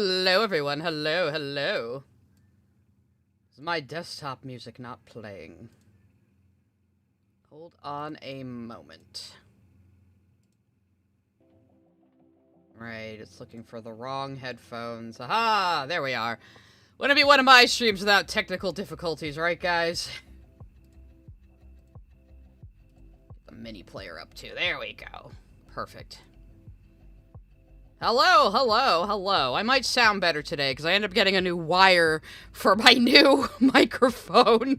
Hello, everyone. Hello, hello. Is my desktop music not playing? Hold on a moment. Right, it's looking for the wrong headphones. Aha! There we are. Wouldn't be one of my streams without technical difficulties, right, guys? Get the mini player up, too. There we go. Perfect. Hello, hello, hello. I might sound better today, because I ended up getting a new wire for my new microphone.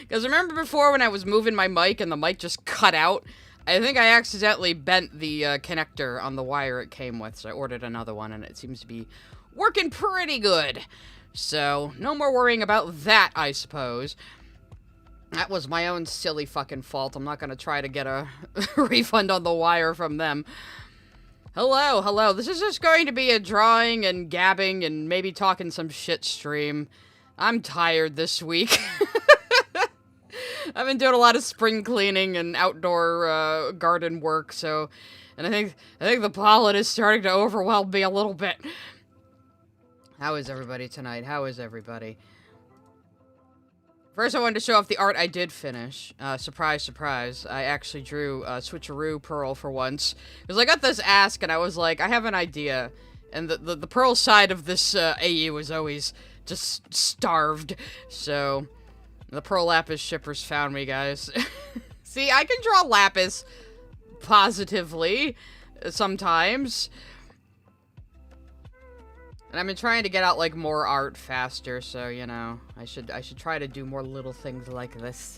Because remember before when I was moving my mic and the mic just cut out? I think I accidentally bent the connector on the wire it came with, so I ordered another one, and it seems to be working pretty good. So, no more worrying about that, I suppose. That was my own silly fucking fault. I'm not gonna try to get a refund on the wire from them. Hello, hello. This is just going to be a drawing and gabbing and maybe talking some shit stream. I'm tired this week. I've been doing a lot of spring cleaning and outdoor garden work, so... And I think the pollen is starting to overwhelm me a little bit. How is everybody tonight? How is everybody? First, I wanted to show off the art I did finish. Surprise, surprise. I actually drew Switcheroo Pearl for once. Because I got this ask, and I was like, I have an idea. And the Pearl side of this AU is always just starved. So, the Pearl Lapis shippers found me, guys. See, I can draw Lapis positively sometimes. And I've been trying to get out, like, more art faster, so, you know, I should try to do more little things like this.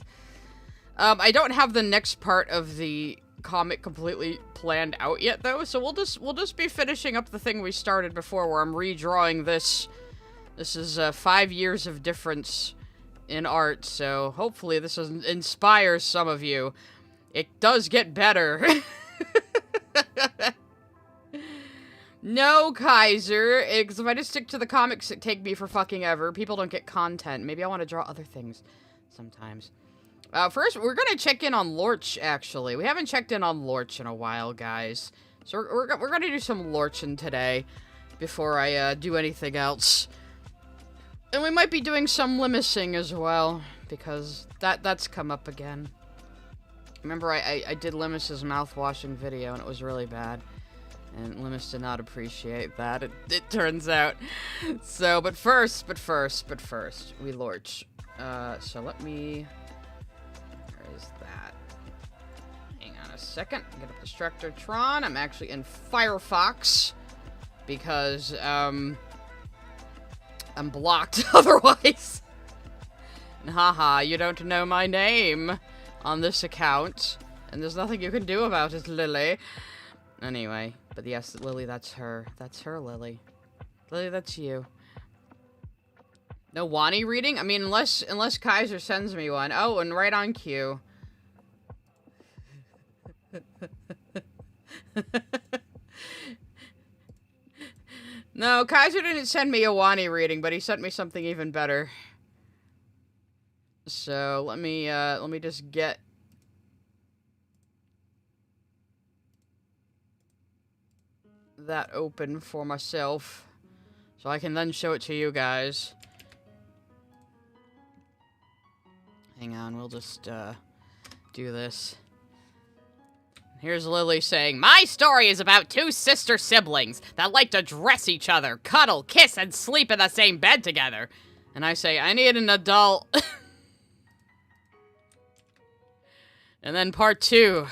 I don't have the next part of the comic completely planned out yet, though, so we'll just be finishing up the thing we started before, where I'm redrawing this. This is 5 years of difference in art, so hopefully this inspires some of you. It does get better. No, Kaiser, because if I just stick to the comics, it take me for fucking ever. People don't get content. Maybe I want to draw other things sometimes. First, we're going to check in on Lorch, actually. We haven't checked in on Lorch in a while, guys. So we're going to do some Lorching today before I do anything else. And we might be doing some limicing as well, because that's come up again. Remember, I did Limis's mouth-washing video, and it was really bad. And Limis did not appreciate that, it turns out. So, but first, we Lorch. So let me... Where is that? Hang on a second. Get up Destructotron. I'm actually in Firefox. Because, I'm blocked otherwise. And haha, you don't know my name on this account. And there's nothing you can do about it, Lily. Anyway, but yes, Lily, that's her. That's her, Lily. Lily, that's you. No Wani reading? I mean, unless Kaiser sends me one. Oh, and right on cue. No, Kaiser didn't send me a Wani reading, but he sent me something even better. So, let me just get... that open for myself, so I can then show it to you guys. Hang on, we'll just, do this. Here's Lily saying, "My story is about two sister siblings that like to dress each other, cuddle, kiss, and sleep in the same bed together." And I say, "I need an adult." And then part 2.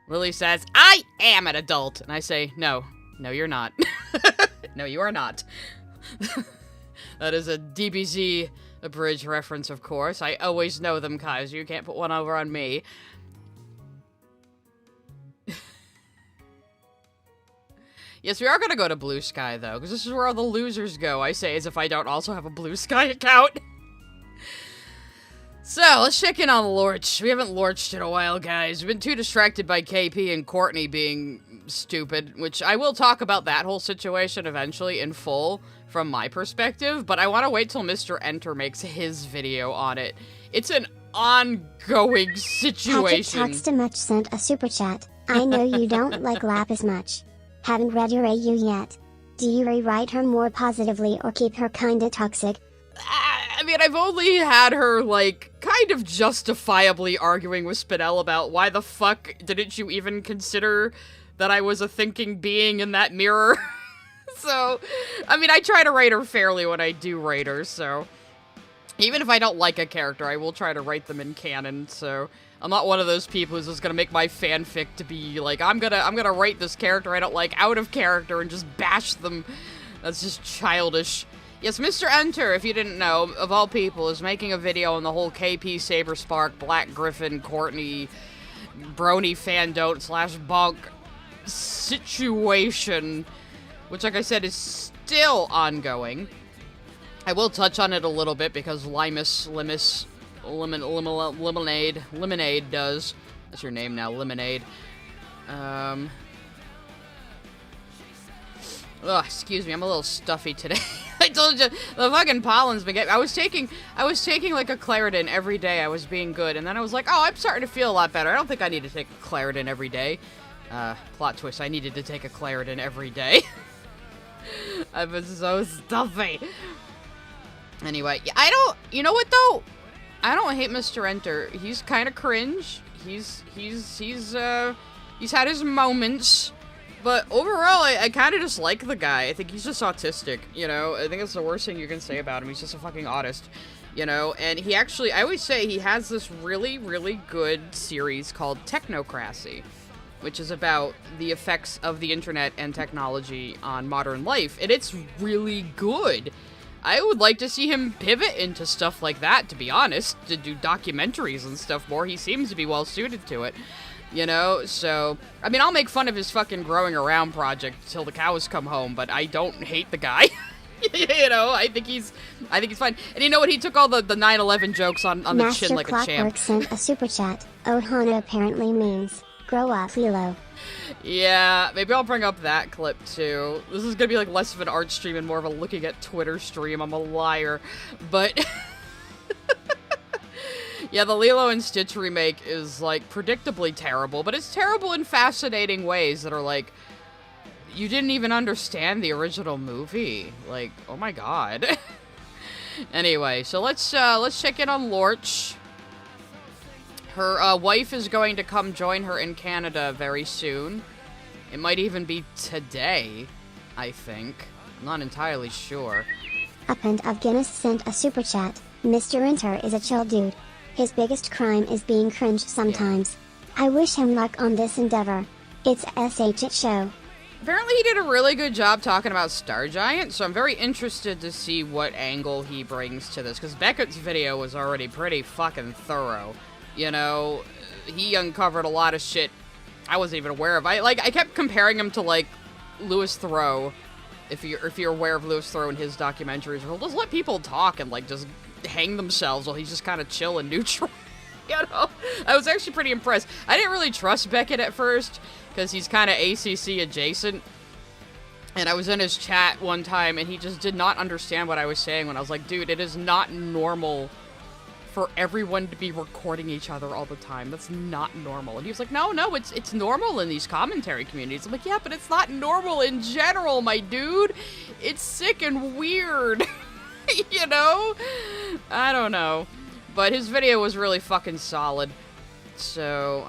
Lily says, "I am an adult." And I say, no, you're not. No, you are not. That is a DBZ abridged reference, of course. I always know them, Kaiser. You can't put one over on me. Yes, we are gonna go to Blue Sky, though, because this is where all the losers go, I say, as if I don't also have a Blue Sky account. So, let's check in on Lorch. We haven't Lorched in a while, guys. We've been too distracted by KP and Courtney being stupid, which I will talk about that whole situation eventually in full from my perspective, but I want to wait till Mr. Enter makes his video on it. It's an ongoing situation. Patrick Talks Too Much sent a super chat. I know you don't like Lapis much. Haven't read your AU yet. Do you rewrite her more positively or keep her kinda toxic? I mean, I've only had her, like, kind of justifiably arguing with Spinell about why the fuck didn't you even consider that I was a thinking being in that mirror? So, I mean, I try to write her fairly when I do write her, so... Even if I don't like a character, I will try to write them in canon, so... I'm not one of those people who's just gonna make my fanfic to be like, I'm gonna write this character I don't like out of character and just bash them. That's just childish. Yes, Mr. Enter, if you didn't know, of all people, is making a video on the whole KP Saberspark, Black Griffin, Courtney, Brony Fandote / Bonk situation, which, like I said, is still ongoing. I will touch on it a little bit because Lemonade does. That's your name now, Lemonade. Excuse me, I'm a little stuffy today. I told you, the fucking pollen's been getting... I was taking like a Claritin every day. I was being good, and then I was like, oh, I'm starting to feel a lot better. I don't think I need to take a Claritin every day. Plot twist, I needed to take a Claritin every day. I was so stuffy. Anyway, you know what, though? I don't hate Mr. Enter. He's kind of cringe. He's had his moments. But overall, I kind of just like the guy. I think he's just autistic, you know? I think that's the worst thing you can say about him. He's just a fucking autist, you know? And he actually, I always say he has this really, really good series called Technocracy, which is about the effects of the internet and technology on modern life. And it's really good. I would like to see him pivot into stuff like that, to be honest, to do documentaries and stuff more. He seems to be well suited to it. You know, so, I mean, I'll make fun of his fucking growing around project till the cows come home, but I don't hate the guy. You know, I think he's fine. And you know what? He took all the 9/11 jokes on the chin like a champ. Master Clockwork sent a super chat. Ohana apparently means, grow up, Lilo. Yeah, maybe I'll bring up that clip too. This is gonna be like less of an art stream and more of a looking at Twitter stream. I'm a liar. But... Yeah, the Lilo and Stitch remake is, like, predictably terrible, but it's terrible in fascinating ways that are, like, you didn't even understand the original movie. Like, oh my god. Anyway, so let's check in on Lorch. Her, wife is going to come join her in Canada very soon. It might even be today, I think. I'm not entirely sure. Append of Guinness sent a super chat. Mr. Enter is a chill dude. His biggest crime is being cringe sometimes. Yeah. I wish him luck on this endeavor. It's a SH show. Apparently he did a really good job talking about Star Giant, so I'm very interested to see what angle he brings to this, because Beckett's video was already pretty fucking thorough. You know, he uncovered a lot of shit I wasn't even aware of. I kept comparing him to, like, Louis Theroux, if you're aware of Louis Theroux and his documentaries. He'll just let people talk and, like, just hang themselves while he's just kind of chill and neutral. You know? I was actually pretty impressed. I didn't really trust Beckett at first, because he's kind of ACC adjacent. And I was in his chat one time, and he just did not understand what I was saying when I was like, dude, it is not normal for everyone to be recording each other all the time. That's not normal. And he was like, no, it's normal in these commentary communities. I'm like, yeah, but it's not normal in general, my dude. It's sick and weird. You know? I don't know. But his video was really fucking solid. So,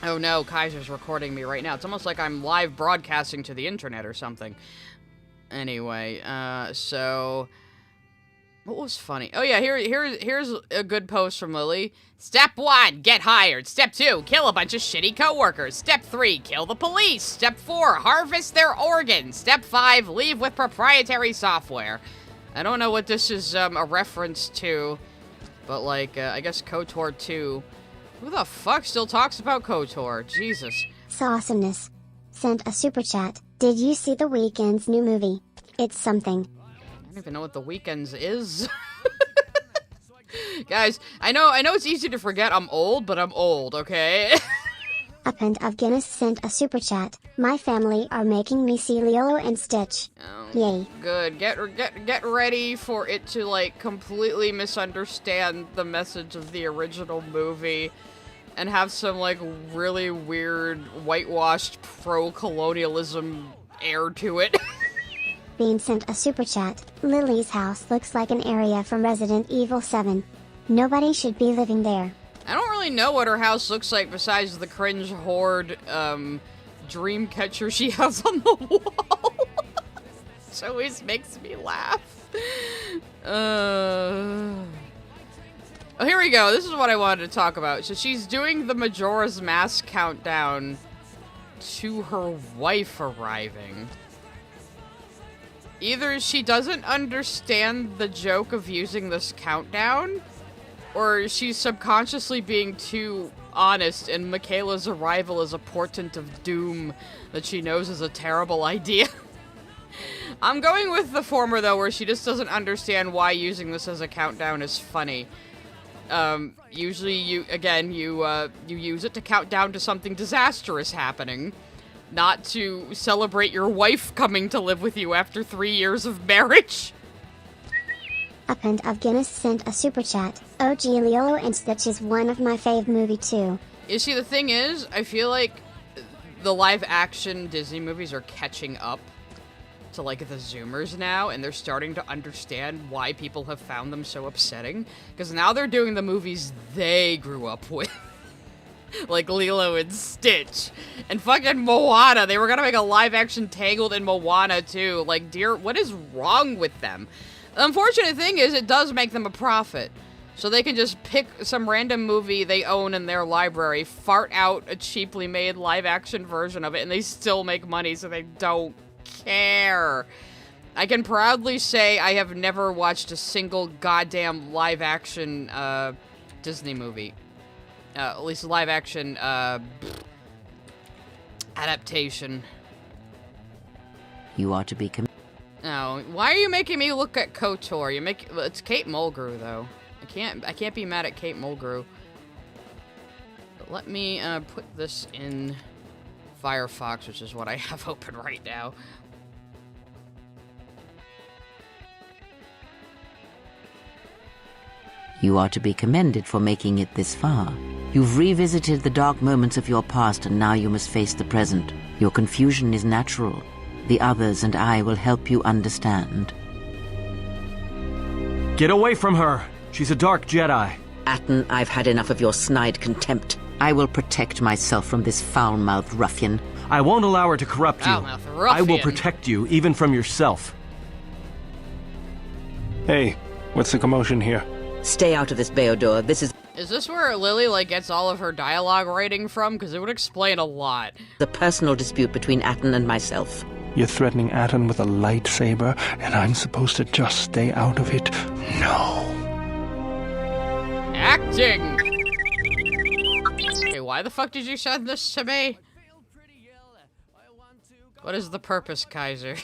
oh no, Kaiser's recording me right now. It's almost like I'm live broadcasting to the internet or something. Anyway, so... What was funny? Oh yeah, here's a good post from Lily. Step 1, get hired. Step 2, kill a bunch of shitty coworkers. Step 3, kill the police. Step 4, harvest their organs. Step 5, leave with proprietary software. I don't know what this is a reference to, but like, I guess KOTOR 2. Who the fuck still talks about KOTOR? Jesus. Awesomeness. Sent a super chat. Did you see The Weeknd's new movie? It's something. I don't even know what The Weeknd's is. Guys, I know it's easy to forget I'm old, but I'm old, okay? Append of Guinness sent a super chat. My family are making me see Lilo and Stitch. Oh, yay. Good. Get ready for it to, like, completely misunderstand the message of the original movie and have some, like, really weird, whitewashed pro-colonialism air to it. Bean sent a super chat. Lily's house looks like an area from Resident Evil 7. Nobody should be living there. I don't really know what her house looks like besides the cringe horde, dream catcher she has on the wall. Which always makes me laugh. Oh, here we go. This is what I wanted to talk about. So she's doing the Majora's Mask countdown to her wife arriving. Either she doesn't understand the joke of using this countdown, or she's subconsciously being too honest, and Michaela's arrival is a portent of doom that she knows is a terrible idea. I'm going with the former, though, where she just doesn't understand why using this as a countdown is funny. Usually you use it to count down to something disastrous happening, not to celebrate your wife coming to live with you after 3 years of marriage. Append of Guinness sent a super chat. OG Lilo and Stitch is one of my fave movie too. You see, the thing is, I feel like the live-action Disney movies are catching up to, like, the Zoomers now, and they're starting to understand why people have found them so upsetting. Because now they're doing the movies they grew up with. Like Lilo and Stitch. And fucking Moana. They were gonna make a live-action Tangled in Moana, too. Like, dear, what is wrong with them? The unfortunate thing is, it does make them a profit. So they can just pick some random movie they own in their library, fart out a cheaply made live-action version of it, and they still make money, so they don't care. I can proudly say I have never watched a single goddamn live-action Disney movie. At least live-action adaptation. You are to be No, why are you making me look at KOTOR? It's Kate Mulgrew, though. I can't be mad at Kate Mulgrew. But let me put this in Firefox, which is what I have open right now. You are to be commended for making it this far. You've revisited the dark moments of your past, and now you must face the present. Your confusion is natural. The others and I will help you understand. Get away from her! She's a dark Jedi. Atten, I've had enough of your snide contempt. I will protect myself from this foul-mouthed ruffian. I won't allow her to corrupt you. Foul-mouthed ruffian. I will protect you, even from yourself. Hey, what's the commotion here? Stay out of this, Beodor. This is Is this where Lily, like, gets all of her dialogue writing from? Because it would explain a lot. a personal dispute between Atten and myself. You're threatening Atten with a lightsaber, and I'm supposed to just stay out of it? No. Acting! Okay, why the fuck did you send this to me? What is the purpose, Kaiser?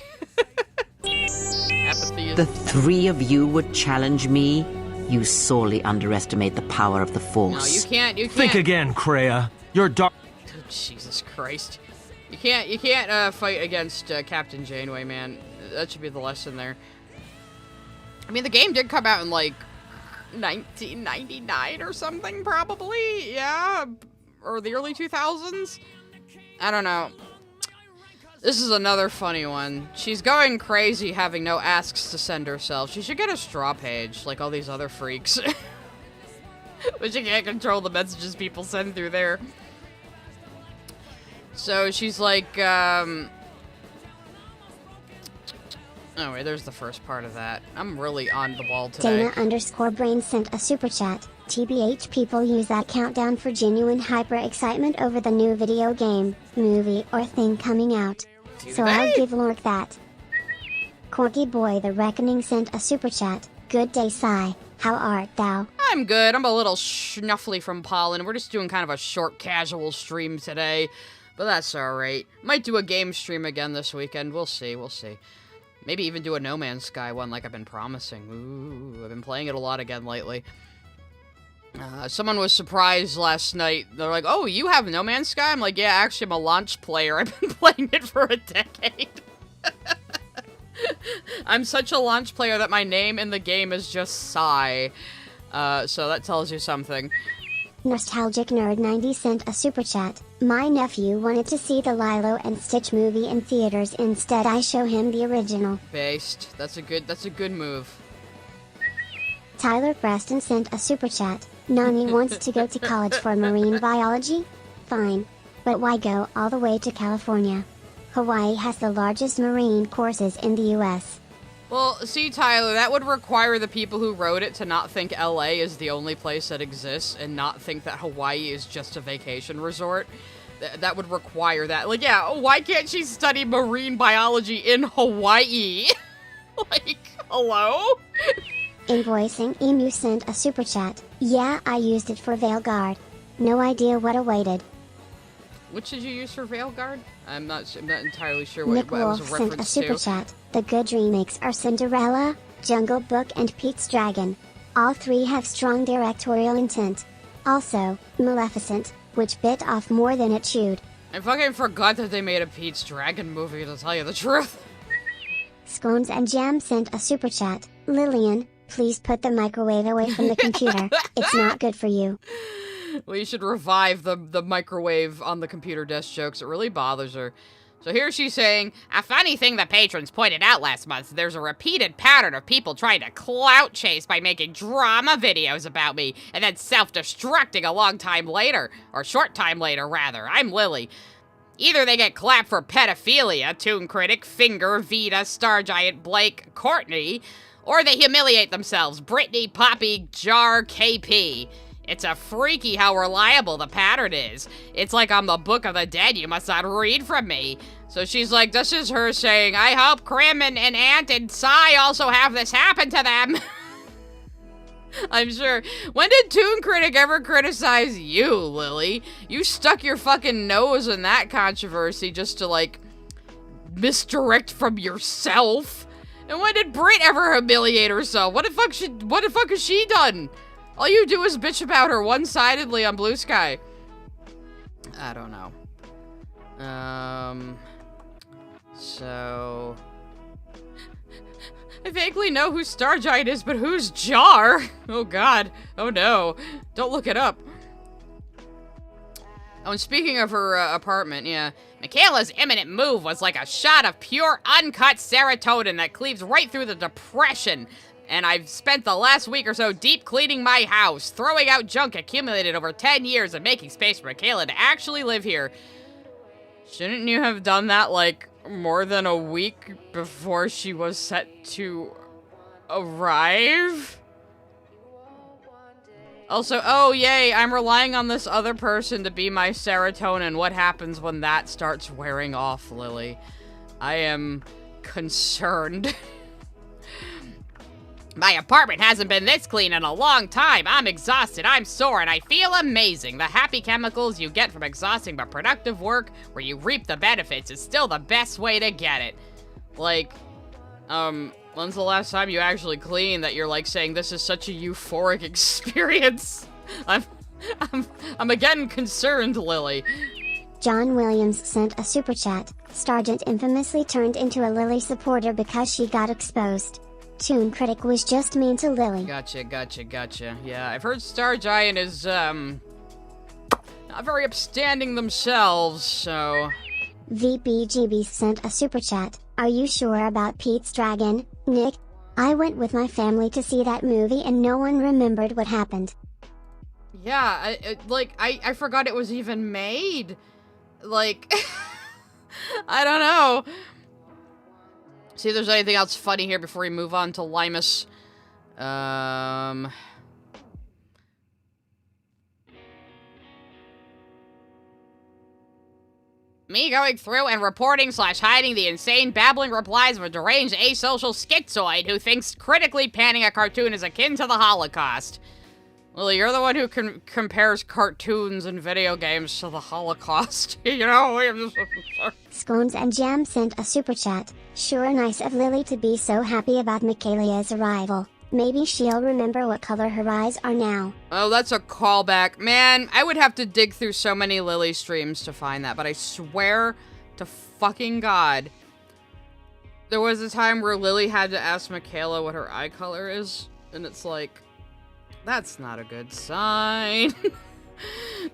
Apathy is... The three of you would challenge me? You sorely underestimate the power of the Force. No, you can't. Think again, Kreia. You're dark. Oh, Jesus Christ. You can't fight against Captain Janeway, man. That should be the lesson there. I mean, the game did come out in, like, 1999 or something, probably? Yeah? Or the early 2000s? I don't know. This is another funny one. She's going crazy having no asks to send herself. She should get a straw page, like all these other freaks. But she can't control the messages people send through there. So she's like, oh wait, there's the first part of that. I'm really on the ball today. Dana_Brain sent a super chat. TBH, people use that countdown for genuine hyper excitement over the new video game, movie, or thing coming out. So I'll give Lorch that. Corky Boy the Reckoning sent a super chat. Good day, Sai. How art thou? I'm good. I'm a little snuffly from pollen. We're just doing kind of a short, casual stream today. But that's alright. Might do a game stream again this weekend. We'll see. We'll see. Maybe even do a No Man's Sky one like I've been promising. Ooh, I've been playing it a lot again lately. Someone was surprised last night. They're like, oh, you have No Man's Sky? I'm like, yeah, actually, I'm a launch player. I've been playing it for a decade. I'm such a launch player that my name in the game is just Sai. So that tells you something. Nostalgic Nerd 90 sent a super chat. My nephew wanted to see the Lilo and Stitch movie in theaters. Instead, I show him the original. Based. That's a good move. Tyler Preston sent a super chat. Nani wants to go to college for marine biology? Fine. But why go all the way to California? Hawaii has the largest marine courses in the US. Well, see, Tyler, that would require the people who wrote it to not think LA is the only place that exists and not think that Hawaii is just a vacation resort. That would require that. Like, yeah, why can't she study marine biology in Hawaii? Like, hello? Invoicing Emu sent a super chat. Yeah, I used it for Veilguard. No idea what awaited. Which did you use for Veilguard? I'm not entirely sure what Nick it was Wolf a sent a reference super to. chat. The good remakes are Cinderella, Jungle Book and Pete's Dragon. All three have strong directorial intent. Also, Maleficent, which bit off more than it chewed. I fucking forgot that they made a Pete's Dragon movie, to tell you the truth. Scones and Jam sent a super chat. Lillian, please put the microwave away from the computer. It's not good for you. Well, you should revive the microwave on the computer desk jokes. It really bothers her. So here she's saying, a funny thing the patrons pointed out last month, there's a repeated pattern of people trying to clout chase by making drama videos about me, and then self-destructing a long time later, or short time later, rather. I'm Lily. Either they get clapped for pedophilia, Toon Critic, Finger, Vita, Star Giant, Blake, Courtney, or they humiliate themselves, Brittany, Poppy, Jar, KP. It's a freaky how reliable the pattern is. It's like I'm the Book of the Dead, you must not read from me. So she's like, this is her saying, I hope Krim and Ant and Sai also have this happen to them. I'm sure. When did Toon Critic ever criticize you, Lily? You stuck your fucking nose in that controversy just to, like, misdirect from yourself. And when did Brit ever humiliate herself? What the fuck has she done? All you do is bitch about her one-sidedly on Blue Sky. I don't know. So... I vaguely know who Star Giant is, but who's Jar? Oh god. Oh no. Don't look it up. Oh, and speaking of her apartment, yeah. Michaela's imminent move was like a shot of pure, uncut serotonin that cleaves right through the depression. And I've spent the last week or so deep cleaning my house, throwing out junk accumulated over 10 years and making space for Michaela to actually live here. Shouldn't you have done that, like, more than a week before she was set to arrive? Also, oh yay, I'm relying on this other person to be my serotonin. What happens when that starts wearing off, Lily? I am concerned. My apartment hasn't been this clean in a long time. I'm exhausted, I'm sore, and I feel amazing. The happy chemicals you get from exhausting but productive work where you reap the benefits is still the best way to get it. Like, when's the last time you actually cleaned that you're like saying this is such a euphoric experience? I'm again concerned, Lily. John Williams sent a super chat. Stargent infamously turned into a Lily supporter because she got exposed. Toon Critic was just mean to Lily. Gotcha. Yeah, I've heard Star Giant is, not very upstanding themselves, so... VBGB sent a super chat. Are you sure about Pete's Dragon, Nick? I went with my family to see that movie and no one remembered what happened. Yeah, I forgot it was even made. Like, I don't know. See if there's anything else funny here before we move on to Limus. Me going through and reporting / hiding the insane babbling replies of a deranged asocial schizoid who thinks critically panning a cartoon is akin to the Holocaust. Lily, you're the one who compares cartoons and video games to the Holocaust. You know? Scones and Jam sent a super chat. Sure nice of Lily to be so happy about Michaelia's arrival. Maybe she'll remember what color her eyes are now. Oh, that's a callback. Man, I would have to dig through so many Lily streams to find that, but I swear to fucking God, there was a time where Lily had to ask Michaela what her eye color is, and it's like, that's not a good sign.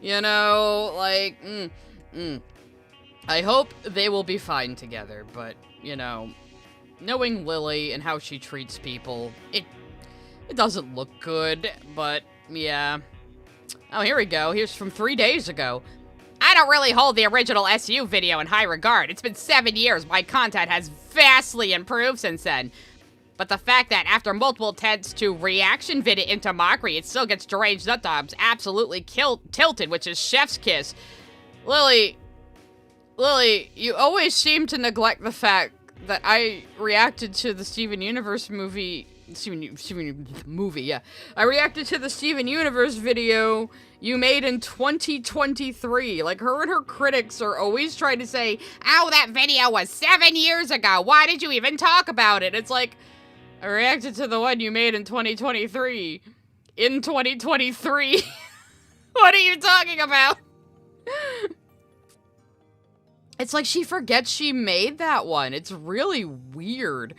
You know, like, I hope they will be fine together, but, you know, knowing Lily and how she treats people, it doesn't look good, but, yeah. Oh, here we go. Here's from 3 days ago. I don't really hold the original SU video in high regard. It's been 7 years. My content has vastly improved since then. But the fact that after multiple attempts to reaction vid it into mockery, it still gets deranged nut jobs absolutely tilted, which is chef's kiss. Lily, you always seem to neglect the fact that I reacted to the Steven Universe movie. I reacted to the Steven Universe video you made in 2023. Like, her and her critics are always trying to say, oh, that video was 7 years ago. Why did you even talk about it? It's like, I reacted to the one you made in 2023. In 2023. What are you talking about? It's like she forgets she made that one. It's really weird.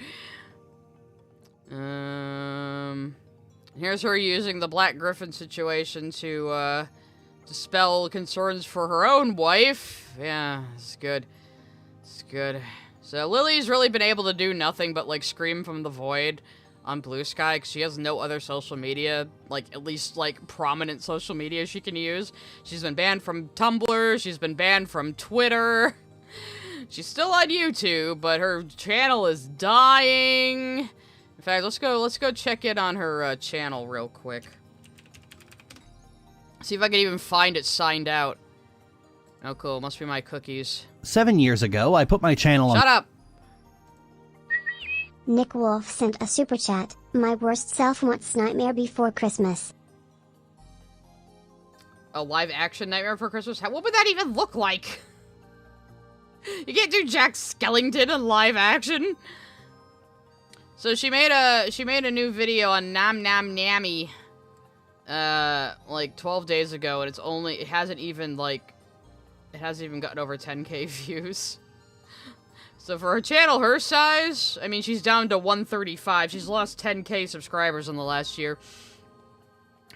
Here's her using the Black Griffin situation to, dispel concerns for her own wife. Yeah, it's good. It's good. So Lily's really been able to do nothing but, like, scream from the void on Blue Sky, because she has no other social media, like, at least, like, prominent social media she can use. She's been banned from Tumblr, she's been banned from Twitter. She's still on YouTube, but her channel is dying. In fact, let's go check in on her channel real quick. See if I can even find it signed out. Oh, cool. Must be my cookies. 7 years ago, I put my channel on... Shut up! Nick Wolf sent a super chat. My worst self wants Nightmare Before Christmas. A live action Nightmare Before Christmas? What would that even look like? You can't do Jack Skellington in live action. So she made a new video on Nam Nam Nammy, like 12 days ago, and it hasn't even gotten over 10k views. So for her channel, her size, I mean, she's down to 135. She's lost 10k subscribers in the last year.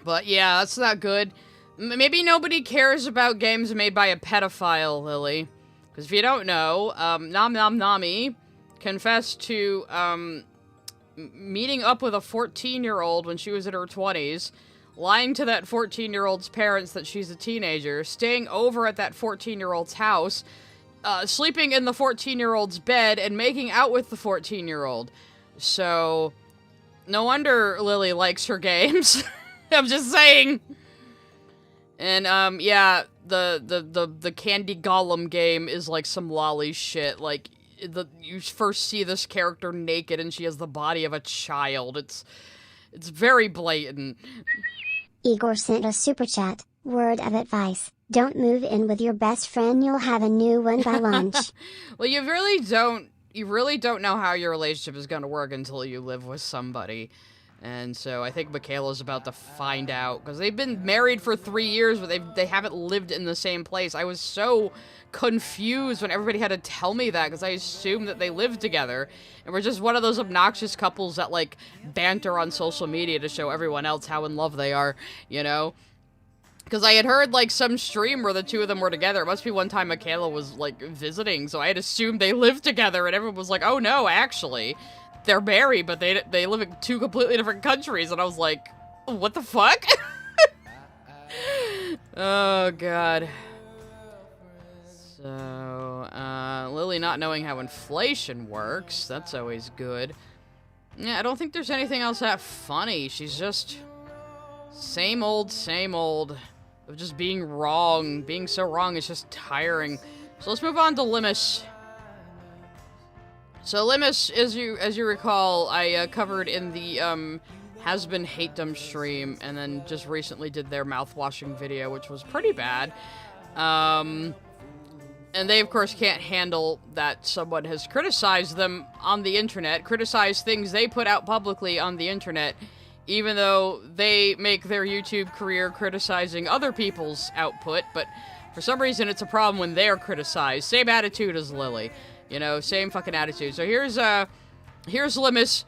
But yeah, that's not good. Maybe nobody cares about games made by a pedophile, Lily. Because if you don't know, Nam Nam Nami confessed to, meeting up with a 14-year-old when she was in her 20s, lying to that 14-year-old's parents that she's a teenager, staying over at that 14-year-old's house, sleeping in the 14-year-old's bed, and making out with the 14-year-old. So, no wonder Lily likes her games. I'm just saying. And, yeah, the Candy Golem game is like some lolly shit. Like, you first see this character naked and she has the body of a child. It's very blatant. Igor sent a super chat. Word of advice. Don't move in with your best friend, you'll have a new one by lunch. Well, you really don't know how your relationship is going to work until you live with somebody. And so I think Michaela's about to find out, because they've been married for 3 years, but they haven't lived in the same place. I was so confused when everybody had to tell me that, because I assumed that they lived together, and we're just one of those obnoxious couples that, like, banter on social media to show everyone else how in love they are, you know? Because I had heard, like, some stream where the two of them were together. It must be one time Michaela was, like, visiting, so I had assumed they lived together, and everyone was like, oh no, actually, they're married, but they live in 2 completely different countries, and I was like, what the fuck? Oh, God. So, Lily not knowing how inflation works, that's always good. Yeah, I don't think there's anything else that funny. She's just same old, of just being wrong. Being so wrong is just tiring. So let's move on to Limus. So Limus, as you recall, I covered in the Has Been Hate-Dom stream, and then just recently did their mouth-washing video, which was pretty bad. And they, of course, can't handle that someone has criticized them on the internet, criticized things they put out publicly on the internet, even though they make their YouTube career criticizing other people's output, but for some reason it's a problem when they're criticized. Same attitude as Lily. You know, same fucking attitude. So here's Limus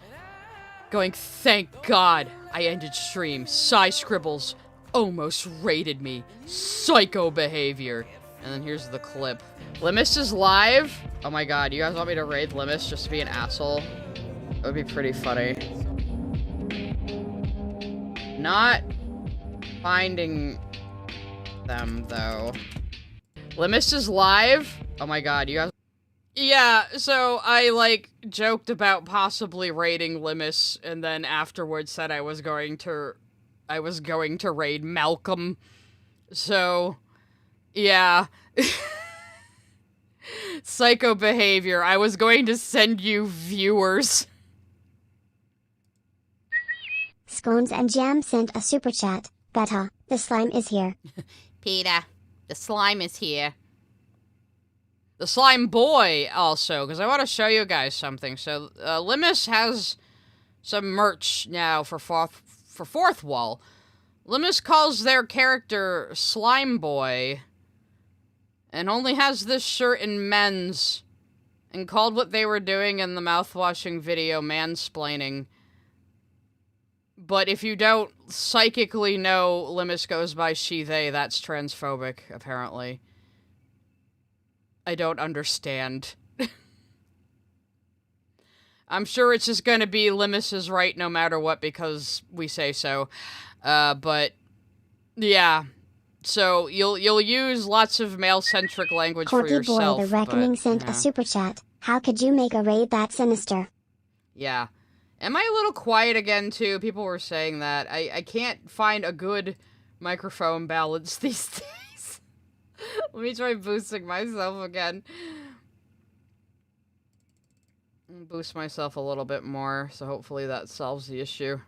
going, thank God I ended stream. Sigh scribbles. almost raided me. Psycho behavior. And then here's the clip. Limus is live. Oh my god, you guys want me to raid Limus just to be an asshole? That would be pretty funny. Not finding them, though. Limus is live. Oh my god, you guys... Yeah, so I, like, joked about possibly raiding Limus, and then afterwards said I was going to raid Malcolm. So, yeah. Psycho behavior. I was going to send you viewers. Scones and Jam sent a super chat. Beta, the slime is here. Peter, the slime is here. The slime boy, also, because I want to show you guys something. So, Limus has some merch now for Fourth Wall. Limus calls their character Slime Boy, and only has this shirt in men's, and called what they were doing in the mouthwashing video mansplaining. But if you don't psychically know Limus goes by she, they, that's transphobic, apparently. I don't understand. I'm sure it's just gonna be Limus is right no matter what because we say so. But yeah. So you'll use lots of male-centric language for yourself. Boy, the Reckoning sent a super chat. How could you make a raid that sinister? Yeah. Am I a little quiet again too? People were saying that. I can't find a good microphone balance these days. Let me try boosting myself again. Boost myself a little bit more, so hopefully that solves the issue.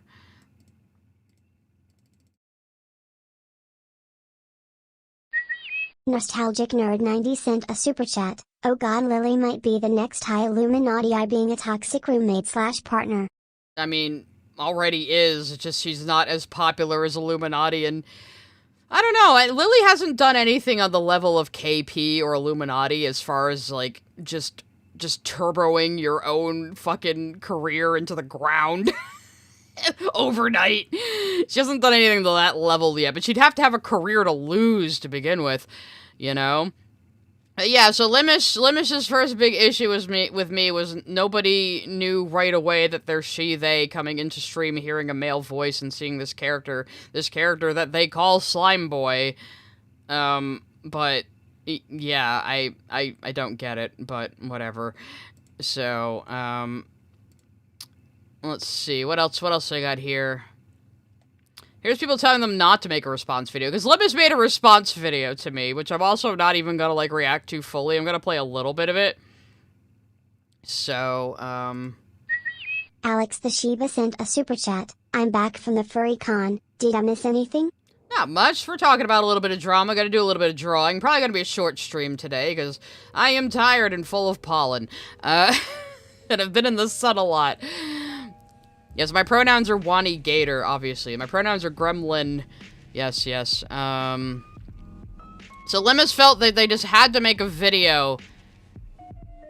Nostalgic Nerd 90 sent a super chat. Oh god, Lily might be the next high Illuminati, I being a toxic roommate / partner. I mean, already is, it's just she's not as popular as Illuminati, and I don't know, Lily hasn't done anything on the level of KP or Illuminati as far as, like, just turboing your own fucking career into the ground overnight. She hasn't done anything to that level yet, but she'd have to have a career to lose to begin with, you know? Yeah, so Limus's first big issue with me was nobody knew right away that they're she, they coming into stream, hearing a male voice and seeing this character that they call Slime Boy. But yeah, I don't get it, but whatever. So, let's see, what else I got here? Here's people telling them not to make a response video, because Limus made a response video to me, which I'm also not even gonna, like, react to fully. I'm gonna play a little bit of it. So, Alex the Shiba sent a super chat. I'm back from the furry con. Did I miss anything? Not much. We're talking about a little bit of drama. Gonna do a little bit of drawing. Probably gonna be a short stream today, because I am tired and full of pollen. And I've been in the sun a lot. Yes, my pronouns are Wani Gator, obviously. My pronouns are Gremlin. Yes. So Limus felt that they just had to make a video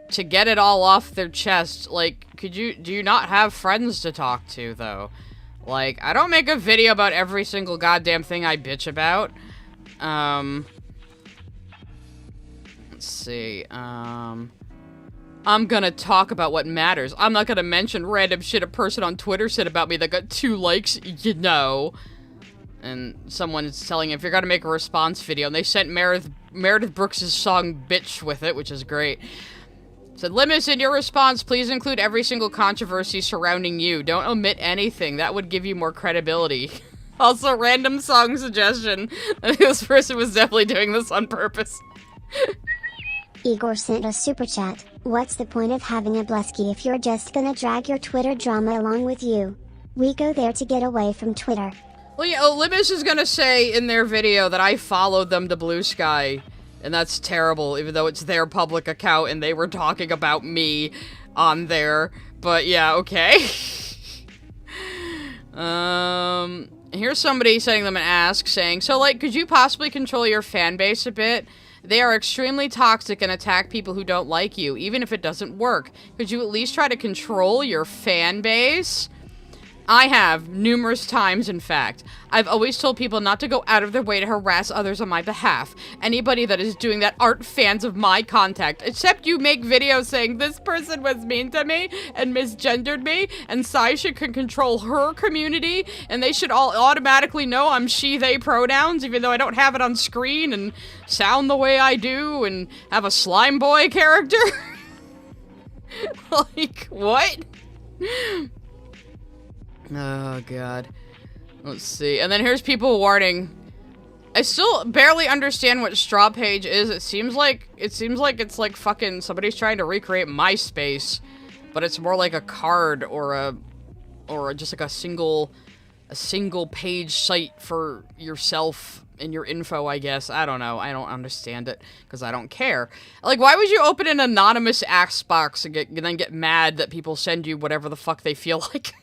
to get it all off their chest. Like, do you not have friends to talk to, though? Like, I don't make a video about every single goddamn thing I bitch about. Let's see, I'm gonna talk about what matters. I'm not gonna mention random shit a person on Twitter said about me that got 2 likes, you know. And someone's telling if you're gonna make a response video, and they sent Meredith Brooks' song Bitch with it, which is great. Said, Limus, in your response, please include every single controversy surrounding you. Don't omit anything. That would give you more credibility. Also, random song suggestion. This person was definitely doing this on purpose. Igor sent a super chat. What's the point of having a Blesky if you're just gonna drag your Twitter drama along with you? We go there to get away from Twitter. Well, yeah, Limus is gonna say in their video that I followed them to Blue Sky, and that's terrible, even though it's their public account and they were talking about me on there. But yeah, okay. Here's somebody sending them an ask, saying, so, like, could you possibly control your fan base a bit? They are extremely toxic and attack people who don't like you, even if it doesn't work. Could you at least try to control your fan base? I have, numerous times in fact. I've always told people not to go out of their way to harass others on my behalf. Anybody that is doing that aren't fans of my content, except you make videos saying this person was mean to me and misgendered me, and Sasha can control her community, and they should all automatically know I'm she, they pronouns, even though I don't have it on screen and sound the way I do and have a slime boy character. Like, what? Oh, God. Let's see. And then here's people warning. I still barely understand what straw page is. It seems like it's like fucking somebody's trying to recreate MySpace, but it's more like a card or just like a single page site for yourself and your info, I guess. I don't know. I don't understand it because I don't care. Like, why would you open an anonymous ask box and then get mad that people send you whatever the fuck they feel like?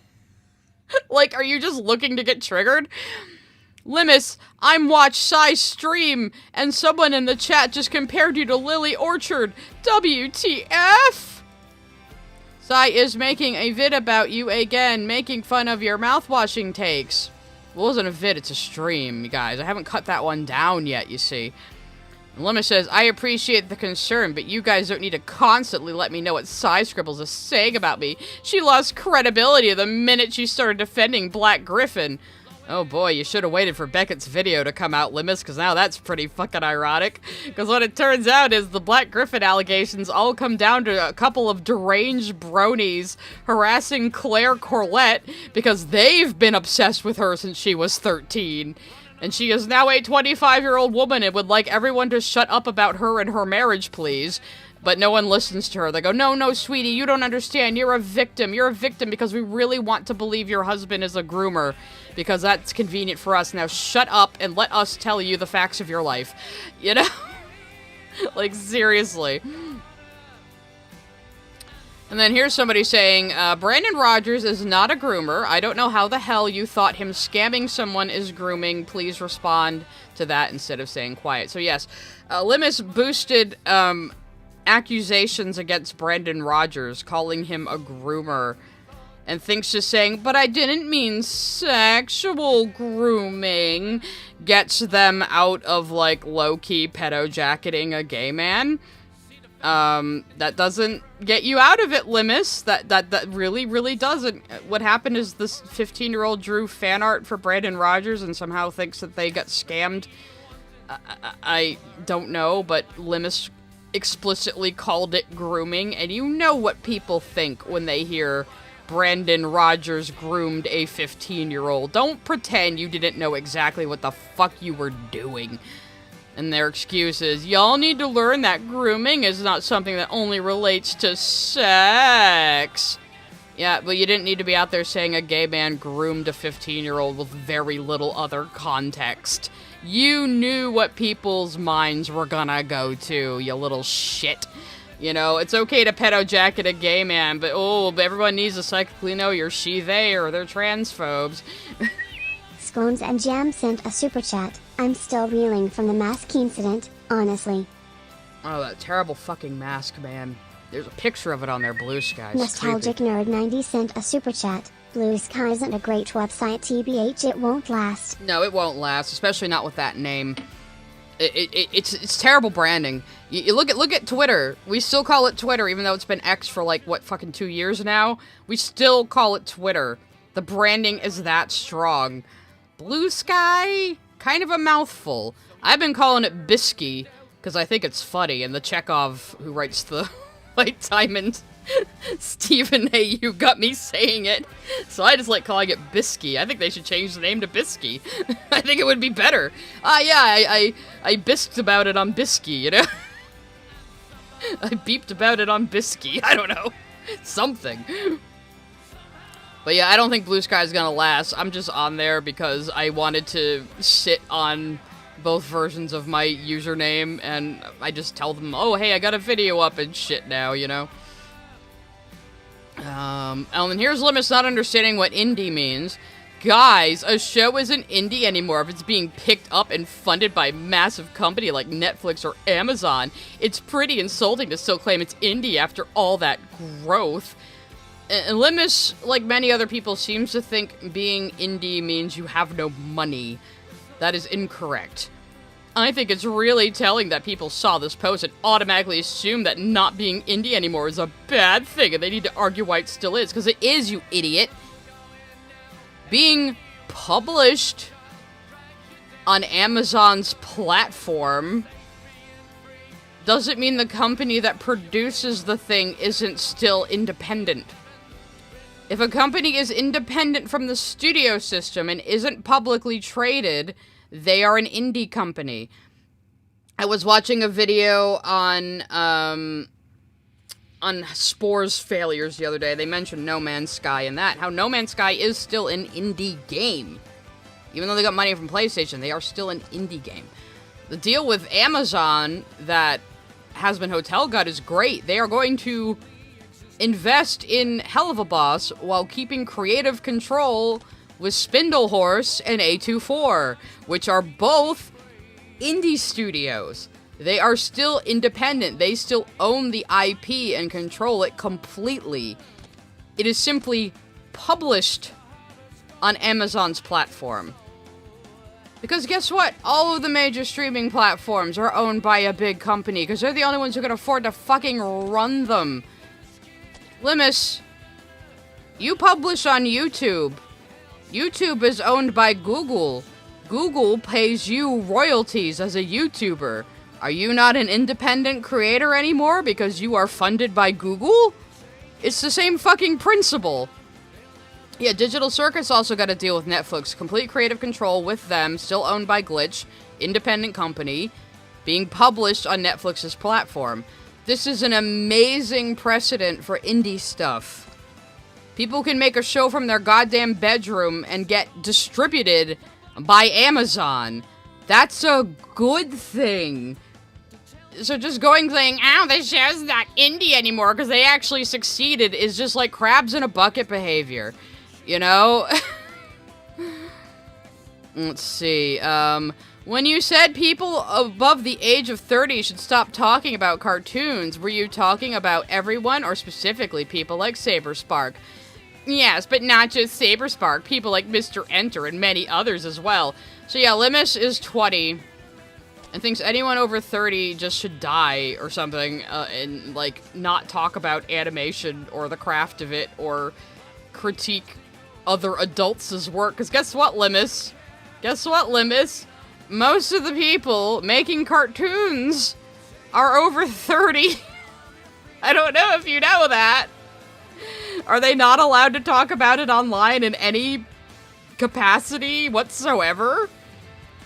Like, are you just looking to get triggered? Limus, I'm watch Psy stream, and someone in the chat just compared you to Lily Orchard. WTF? Psy is making a vid about you again, making fun of your mouthwashing takes. Well, it wasn't a vid, it's a stream, you guys. I haven't cut that one down yet, you see. Lemma says, I appreciate the concern, but you guys don't need to constantly let me know what Psy Scribbles is saying about me. She lost credibility the minute she started defending Black Griffin. Oh boy, you should have waited for Beckett's video to come out, Limus, because now that's pretty fucking ironic. Because what it turns out is the Black Griffin allegations all come down to a couple of deranged bronies harassing Claire Corlett because they've been obsessed with her since she was 13. And she is now a 25-year-old woman and would like everyone to shut up about her and her marriage, please. But no one listens to her. They go, no, sweetie, you don't understand. You're a victim. You're a victim because we really want to believe your husband is a groomer. Because that's convenient for us. Now shut up and let us tell you the facts of your life. You know? Like, seriously. And then here's somebody saying, Brandon Rogers is not a groomer. I don't know how the hell you thought him scamming someone is grooming. Please respond to that instead of saying quiet. So yes, Limus boosted accusations against Brandon Rogers, calling him a groomer. And thinks just saying, but I didn't mean sexual grooming, gets them out of, like, low-key pedo-jacketing a gay man. That doesn't get you out of it, Limus. That really, really doesn't. What happened is this 15-year-old drew fan art for Brandon Rogers and somehow thinks that they got scammed. I don't know, but Limus explicitly called it grooming, and you know what people think when they hear Brandon Rogers groomed a 15-year-old. Don't pretend you didn't know exactly what the fuck you were doing. And their excuse is, y'all need to learn that grooming is not something that only relates to sex. Yeah, but you didn't need to be out there saying a gay man groomed a 15-year-old with very little other context. You knew what people's minds were gonna go to, you little shit. You know, it's okay to pedo jacket a gay man, but everyone needs to psychically know you're she, they, or they're transphobes. Scones and Jam sent a super chat. I'm still reeling from the mask incident, honestly. Oh, that terrible fucking mask, man. There's a picture of it on their Blue Sky. Nostalgic Nerd 90 sent a super chat. Blue Sky isn't a great website, TBH, it won't last. No, it won't last, especially not with that name. It's terrible branding. You look at Twitter. We still call it Twitter, even though it's been X for like, what, fucking 2 years now? We still call it Twitter. The branding is that strong. Blue Sky? Kind of a mouthful. I've been calling it Bisky, because I think it's funny, and the Chekhov who writes the White Diamond, Stephen AU, got me saying it, so I just like calling it Bisky. I think they should change the name to Bisky. I think it would be better. I bisked about it on Bisky, you know? I beeped about it on Bisky. I don't know. Something. But yeah, I don't think Blue Sky is gonna last. I'm just on there because I wanted to sit on both versions of my username, and I just tell them, oh, hey, I got a video up and shit now, you know? And then here's Limus not understanding what indie means. Guys, a show isn't indie anymore if it's being picked up and funded by a massive company like Netflix or Amazon. It's pretty insulting to still claim it's indie after all that growth. And Limus, like many other people, seems to think being indie means you have no money. That is incorrect. I think it's really telling that people saw this post and automatically assume that not being indie anymore is a bad thing, and they need to argue why it still is, because it is, you idiot. Being published on Amazon's platform doesn't mean the company that produces the thing isn't still independent. If a company is independent from the studio system and isn't publicly traded, they are an indie company. I was watching a video on Spore's failures the other day. They mentioned No Man's Sky and that. How No Man's Sky is still an indie game. Even though they got money from PlayStation, they are still an indie game. The deal with Amazon that Has Been Hotel got is great. They are going to invest in Hell of a Boss while keeping creative control with Spindle Horse and A24, which are both indie studios. They are still independent. They still own the IP and control it completely. It is simply published on Amazon's platform. Because guess what? All of the major streaming platforms are owned by a big company, because they're the only ones who can afford to fucking run them. Limus, you publish on YouTube. YouTube is owned by Google. Google pays you royalties as a YouTuber. Are you not an independent creator anymore because you are funded by Google? It's the same fucking principle. Yeah, Digital Circus also got to deal with Netflix. Complete creative control with them, still owned by Glitch, independent company, being published on Netflix's platform. This is an amazing precedent for indie stuff. People can make a show from their goddamn bedroom and get distributed by Amazon. That's a good thing. So just going saying, "Oh, this show's not indie anymore because they actually succeeded," is just like crabs in a bucket behavior. You know? Let's see. When you said people above the age of 30 should stop talking about cartoons, were you talking about everyone or specifically people like Saberspark? Yes, but not just Saberspark. People like Mr. Enter and many others as well. So yeah, Limus is 20 and thinks anyone over 30 just should die or something and, like, not talk about animation or the craft of it or critique other adults' work. Because guess what, Limus? Guess what, Limus? Most of the people making cartoons are over 30. I don't know if you know that. Are they not allowed to talk about it online in any capacity whatsoever?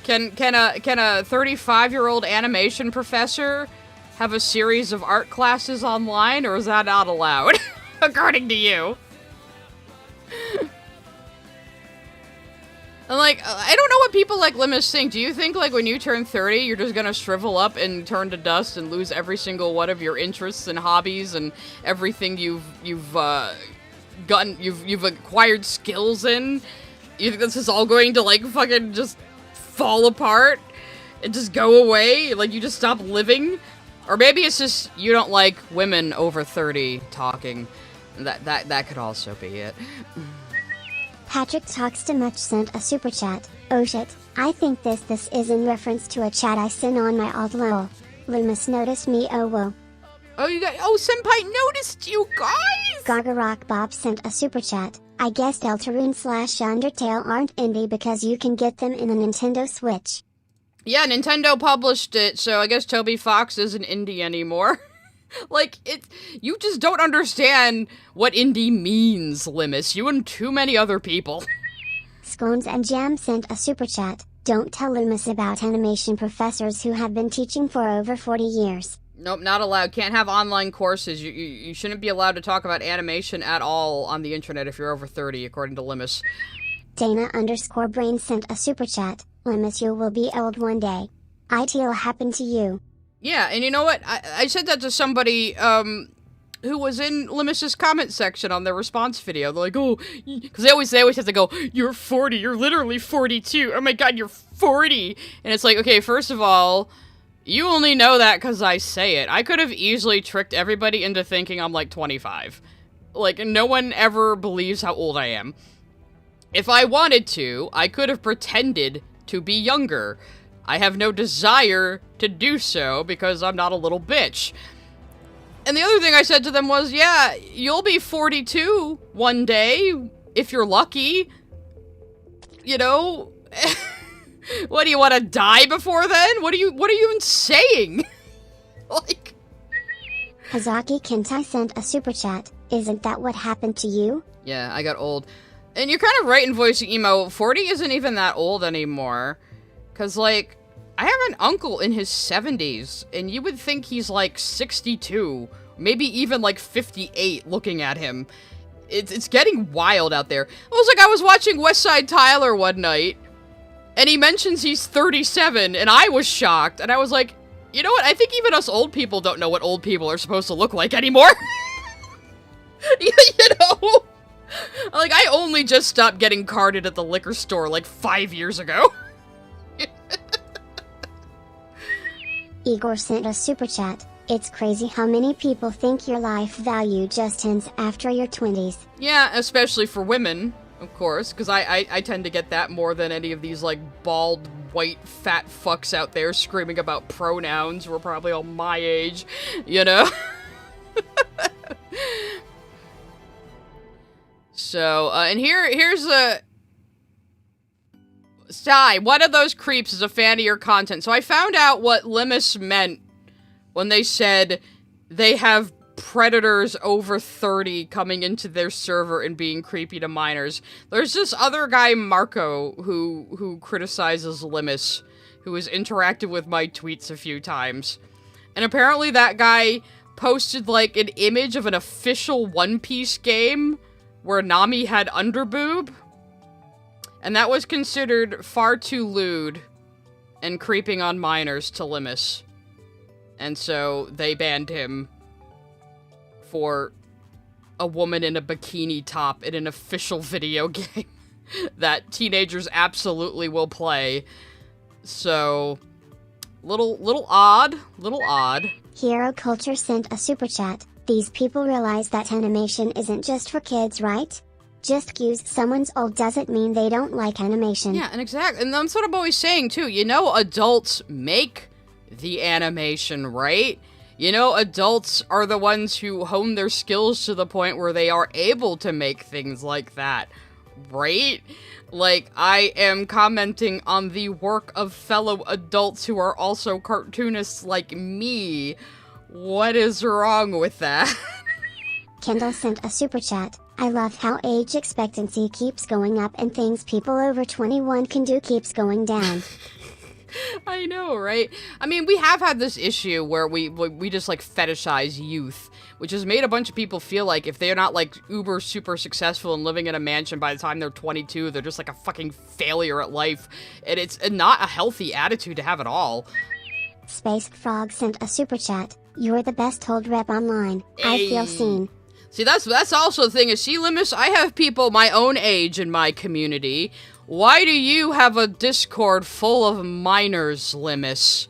Can a 35-year-old animation professor have a series of art classes online, or is that not allowed, according to you? And, like, I don't know what people like Limus think. Do you think, like, when you turn 30, you're just gonna shrivel up and turn to dust and lose every single one of your interests and hobbies and everything you've acquired skills in? You think this is all going to, like, fucking just fall apart and just go away? Like, you just stop living? Or maybe it's just you don't like women over 30 talking. That could also be it. Patrick Talks Too Much sent a super chat. Oh shit, I think this is in reference to a chat I sent on my alt lol. Limus noticed me, oh whoa. Oh, Senpai noticed you guys! Gaga Rock Bob sent a super chat. I guess Deltarune / Undertale aren't indie because you can get them in a Nintendo Switch. Yeah, Nintendo published it, so I guess Toby Fox isn't indie anymore. Like, you just don't understand what indie means, Limus. You and too many other people. Scones and Jam sent a super chat. Don't tell Limus about animation professors who have been teaching for over 40 years. Nope, not allowed. Can't have online courses. You shouldn't be allowed to talk about animation at all on the internet if you're over 30, according to Limus. Dana_Brain sent a super chat. Limus, you will be old one day. It'll happen to you. Yeah, and you know what? I said that to somebody, who was in Limus's comment section on their response video. They're like, oh, because they always have to go, you're 40, you're literally 42. Oh my god, you're 40. And it's like, okay, first of all, you only know that because I say it. I could have easily tricked everybody into thinking I'm like 25. Like, no one ever believes how old I am. If I wanted to, I could have pretended to be younger. I have no desire to do so because I'm not a little bitch. And the other thing I said to them was, yeah, you'll be 42 one day, if you're lucky. You know? What, do you want to die before then? What are you even saying? Like... Hazaki Kentai sent a super chat. Isn't that what happened to you? Yeah, I got old. And you're kind of right in voicing emo. 40 isn't even that old anymore. Because, like, I have an uncle in his 70s, and you would think he's, like, 62. Maybe even, like, 58 looking at him. It's getting wild out there. I was watching West Side Tyler one night, and he mentions he's 37, and I was shocked. And I was like, you know what? I think even us old people don't know what old people are supposed to look like anymore. You know? Like, I only just stopped getting carded at the liquor store, like, 5 years ago. Igor sent a super chat. It's crazy how many people think your life value just ends after your 20s. Yeah, especially for women, of course, because I tend to get that more than any of these, like, bald, white, fat fucks out there screaming about pronouns who are probably all my age, you know? So, and here's a... Sai, one of those creeps is a fan of your content. So I found out what Limus meant when they said they have predators over 30 coming into their server and being creepy to minors. There's this other guy, Marco, who criticizes Limus, who has interacted with my tweets a few times. And apparently that guy posted, like, an image of an official One Piece game where Nami had underboob. And that was considered far too lewd and creeping on minors to Limus. And so they banned him for a woman in a bikini top in an official video game that teenagers absolutely will play. So, little odd. Hero Culture sent a super chat. These people realize that animation isn't just for kids, right? Just because someone's old doesn't mean they don't like animation. Yeah, and exactly. And that's what I'm always saying, too. You know, adults make the animation, right? You know, adults are the ones who hone their skills to the point where they are able to make things like that, right? Like, I am commenting on the work of fellow adults who are also cartoonists like me. What is wrong with that? Kendall sent a super chat. I love how age expectancy keeps going up and things people over 21 can do keeps going down. I know, right? I mean, we have had this issue where we just, like, fetishize youth, which has made a bunch of people feel like if they're not, like, uber super successful and living in a mansion by the time they're 22, they're just, like, a fucking failure at life. And it's not a healthy attitude to have at all. Space Frog sent a super chat. You're the best hold rep online. I feel seen. See, that's also the thing is, see, Limus, I have people my own age in my community. Why do you have a Discord full of minors, Limus?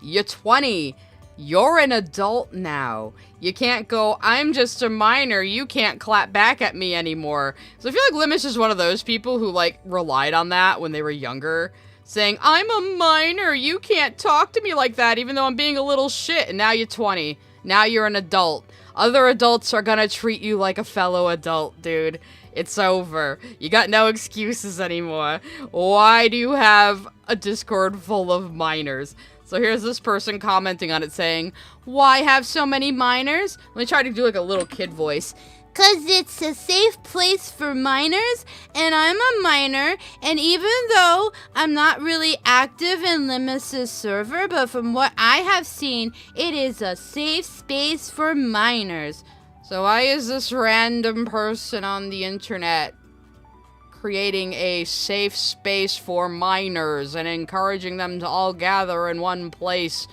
You're 20. You're an adult now. You can't go, I'm just a minor, you can't clap back at me anymore. So I feel like Limus is one of those people who, like, relied on that when they were younger. Saying, I'm a minor, you can't talk to me like that even though I'm being a little shit. And now you're 20. Now you're an adult. Other adults are gonna treat you like a fellow adult, dude. It's over. You got no excuses anymore. Why do you have a Discord full of minors? So here's this person commenting on it saying, why have so many minors? Let me try to do like a little kid voice. 'Cause it's a safe place for minors, and I'm a minor, and even though I'm not really active in Limus's server, but from what I have seen, it is a safe space for minors. So why is this random person on the internet creating a safe space for minors and encouraging them to all gather in one place?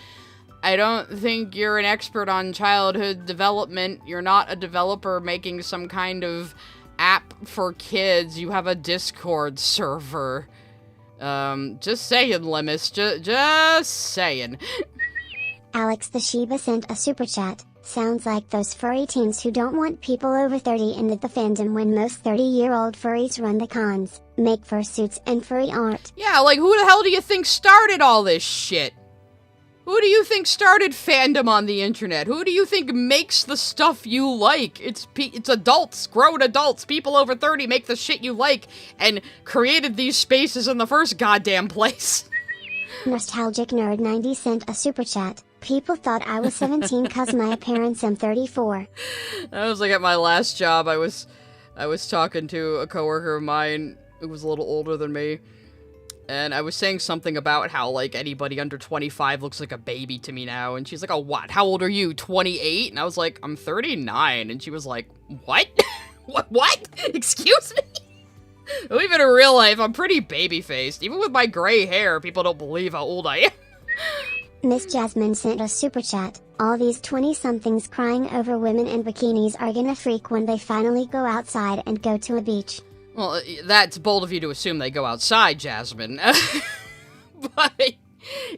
I don't think you're an expert on childhood development. You're not a developer making some kind of app for kids. You have a Discord server. Just saying, Limus. Just saying. Alex the Shiba sent a super chat. Sounds like those furry teens who don't want people over 30 into the fandom when most 30-year-old furries run the cons, make fursuits and furry art. Yeah, like who the hell do you think started all this shit? Who do you think started fandom on the internet? Who do you think makes the stuff you like? It's adults, grown adults, people over 30 make the shit you like and created these spaces in the first goddamn place. Nostalgic Nerd 90 sent a super chat. People thought I was 17 cause my appearance am 34. I was like at my last job, I was talking to a coworker of mine who was a little older than me. And I was saying something about how, like, anybody under 25 looks like a baby to me now. And she's like, oh, what? How old are you? 28? And I was like, I'm 39. And she was like, what? What? Excuse me? Even in real life, I'm pretty baby-faced. Even with my gray hair, people don't believe how old I am. Miss Jasmine sent a super chat. All these 20-somethings crying over women in bikinis are gonna freak when they finally go outside and go to a beach. Well, that's bold of you to assume they go outside, Jasmine. But,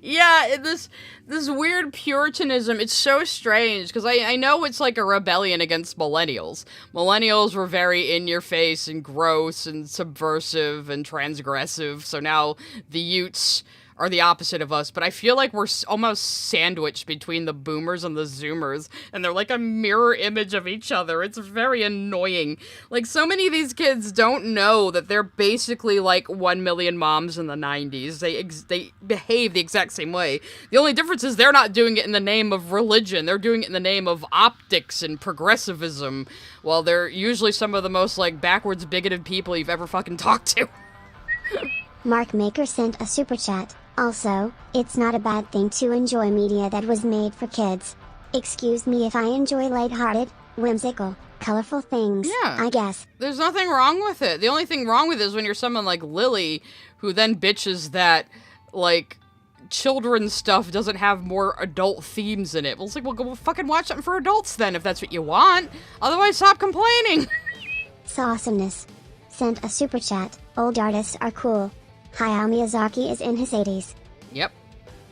yeah, this weird puritanism, it's so strange, because I know it's like a rebellion against millennials. Millennials were very in-your-face and gross and subversive and transgressive, so now the Utes are the opposite of us, but I feel like we're almost sandwiched between the boomers and the zoomers, and they're like a mirror image of each other. It's very annoying. Like, so many of these kids don't know that they're basically like 1 million moms in the 90s. They behave the exact same way. The only difference is they're not doing it in the name of religion. They're doing it in the name of optics and progressivism, while they're usually some of the most, like, backwards bigoted people you've ever fucking talked to. Mark Maker sent a super chat. Also, it's not a bad thing to enjoy media that was made for kids. Excuse me if I enjoy lighthearted, whimsical, colorful things, yeah, I guess. There's nothing wrong with it. The only thing wrong with it is when you're someone like Lily, who then bitches that, like, children's stuff doesn't have more adult themes in it. Well, it's like, well, go fucking watch something for adults then, if that's what you want. Otherwise, stop complaining. Awesomeness sent a super chat. Old artists are cool. Hayao Miyazaki is in his 80s. Yep,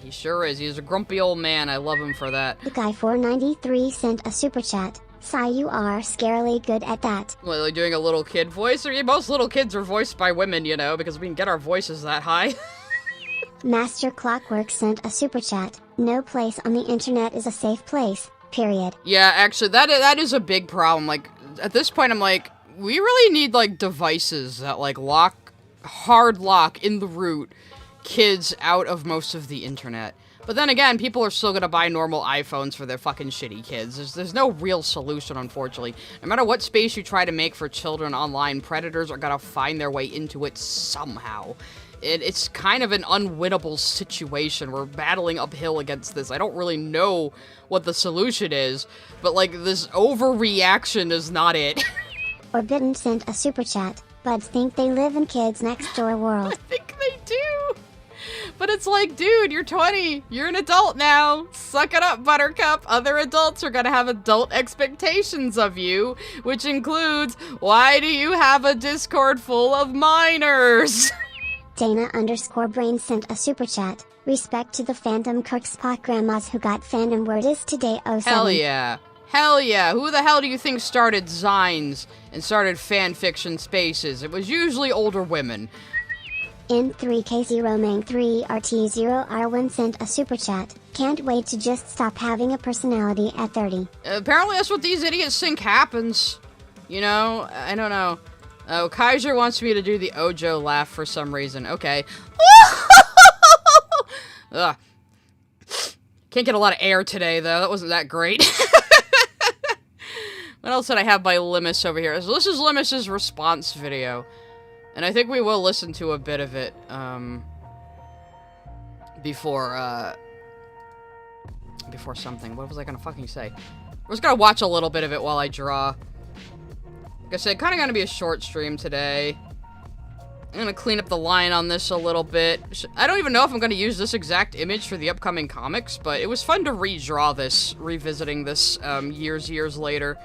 he sure is. He's a grumpy old man. I love him for that. The guy 493 sent a super chat. Sigh, you are scarily good at that. Well, like doing a little kid voice? Most little kids are voiced by women, you know, because we can get our voices that high. Master Clockwork sent a super chat. No place on the internet is a safe place, period. Yeah, actually, that is a big problem. Like, at this point, I'm like, we really need, like, devices that, like, hard lock in the root kids out of most of the internet. But then again, people are still gonna buy normal iPhones for their fucking shitty kids. There's no real solution, unfortunately. No matter what space you try to make for children online, predators are gonna find their way into it somehow. It's kind of an unwinnable situation. We're battling uphill against this. I don't really know what the solution is, but, like, this overreaction is not it. Orbitten sent a super chat. Buds think they live in kids next door world. I think they do. But it's like, dude, you're 20. You're an adult now. Suck it up, Buttercup. Other adults are gonna have adult expectations of you, which includes, why do you have a Discord full of minors? Dana_Brain sent a super chat. Respect to the fandom Kirkspot grandmas who got fandom word is today 07. Hell yeah. Hell yeah. Who the hell do you think started Zines and started fanfiction spaces? It was usually older women. N3K0Mang3RT0R1 sent a super chat. Can't wait to just stop having a personality at 30. Apparently that's what these idiots think happens. You know? I don't know. Oh, Kaiser wants me to do the Ojo laugh for some reason. Okay. Ugh. Can't get a lot of air today, though. That wasn't that great. What else did I have by Limus over here? So this is Limus's response video. And I think we will listen to a bit of it, before something. What was I gonna fucking say? We're just gonna watch a little bit of it while I draw. Like I said, kinda gonna be a short stream today. I'm gonna clean up the line on this a little bit. I don't even know if I'm gonna use this exact image for the upcoming comics, but it was fun to redraw this, revisiting this, years later.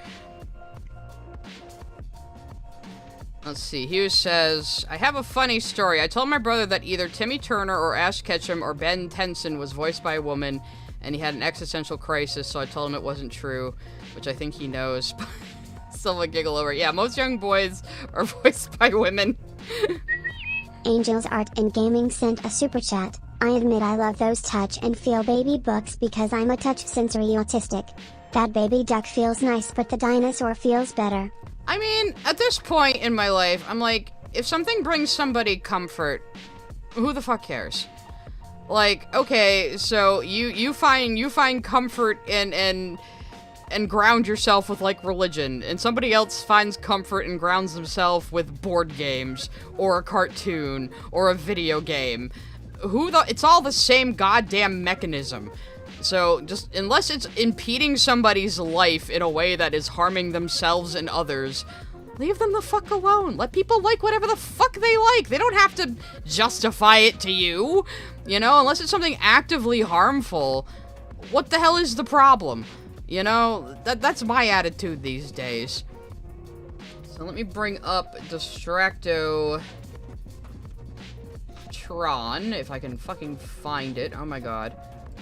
Let's see, Hughes says, I have a funny story. I told my brother that either Timmy Turner or Ash Ketchum or Ben Tenson was voiced by a woman, and he had an existential crisis, so I told him it wasn't true, which I think he knows. Someone giggle over. Yeah, most young boys are voiced by women. Angels Art and Gaming sent a super chat. I admit I love those touch and feel baby books because I'm a touch sensory autistic. That baby duck feels nice, but the dinosaur feels better. I mean, at this point in my life, I'm like, if something brings somebody comfort, who the fuck cares? Like, okay, so you find comfort and ground yourself with, like, religion, and somebody else finds comfort and grounds themselves with board games, or a cartoon, or a video game. It's all the same goddamn mechanism. So, just, unless it's impeding somebody's life in a way that is harming themselves and others, leave them the fuck alone. Let people like whatever the fuck they like. They don't have to justify it to you. You know, unless it's something actively harmful, what the hell is the problem? You know, that's my attitude these days. So let me bring up Distracto Tron, if I can fucking find it. Oh my god.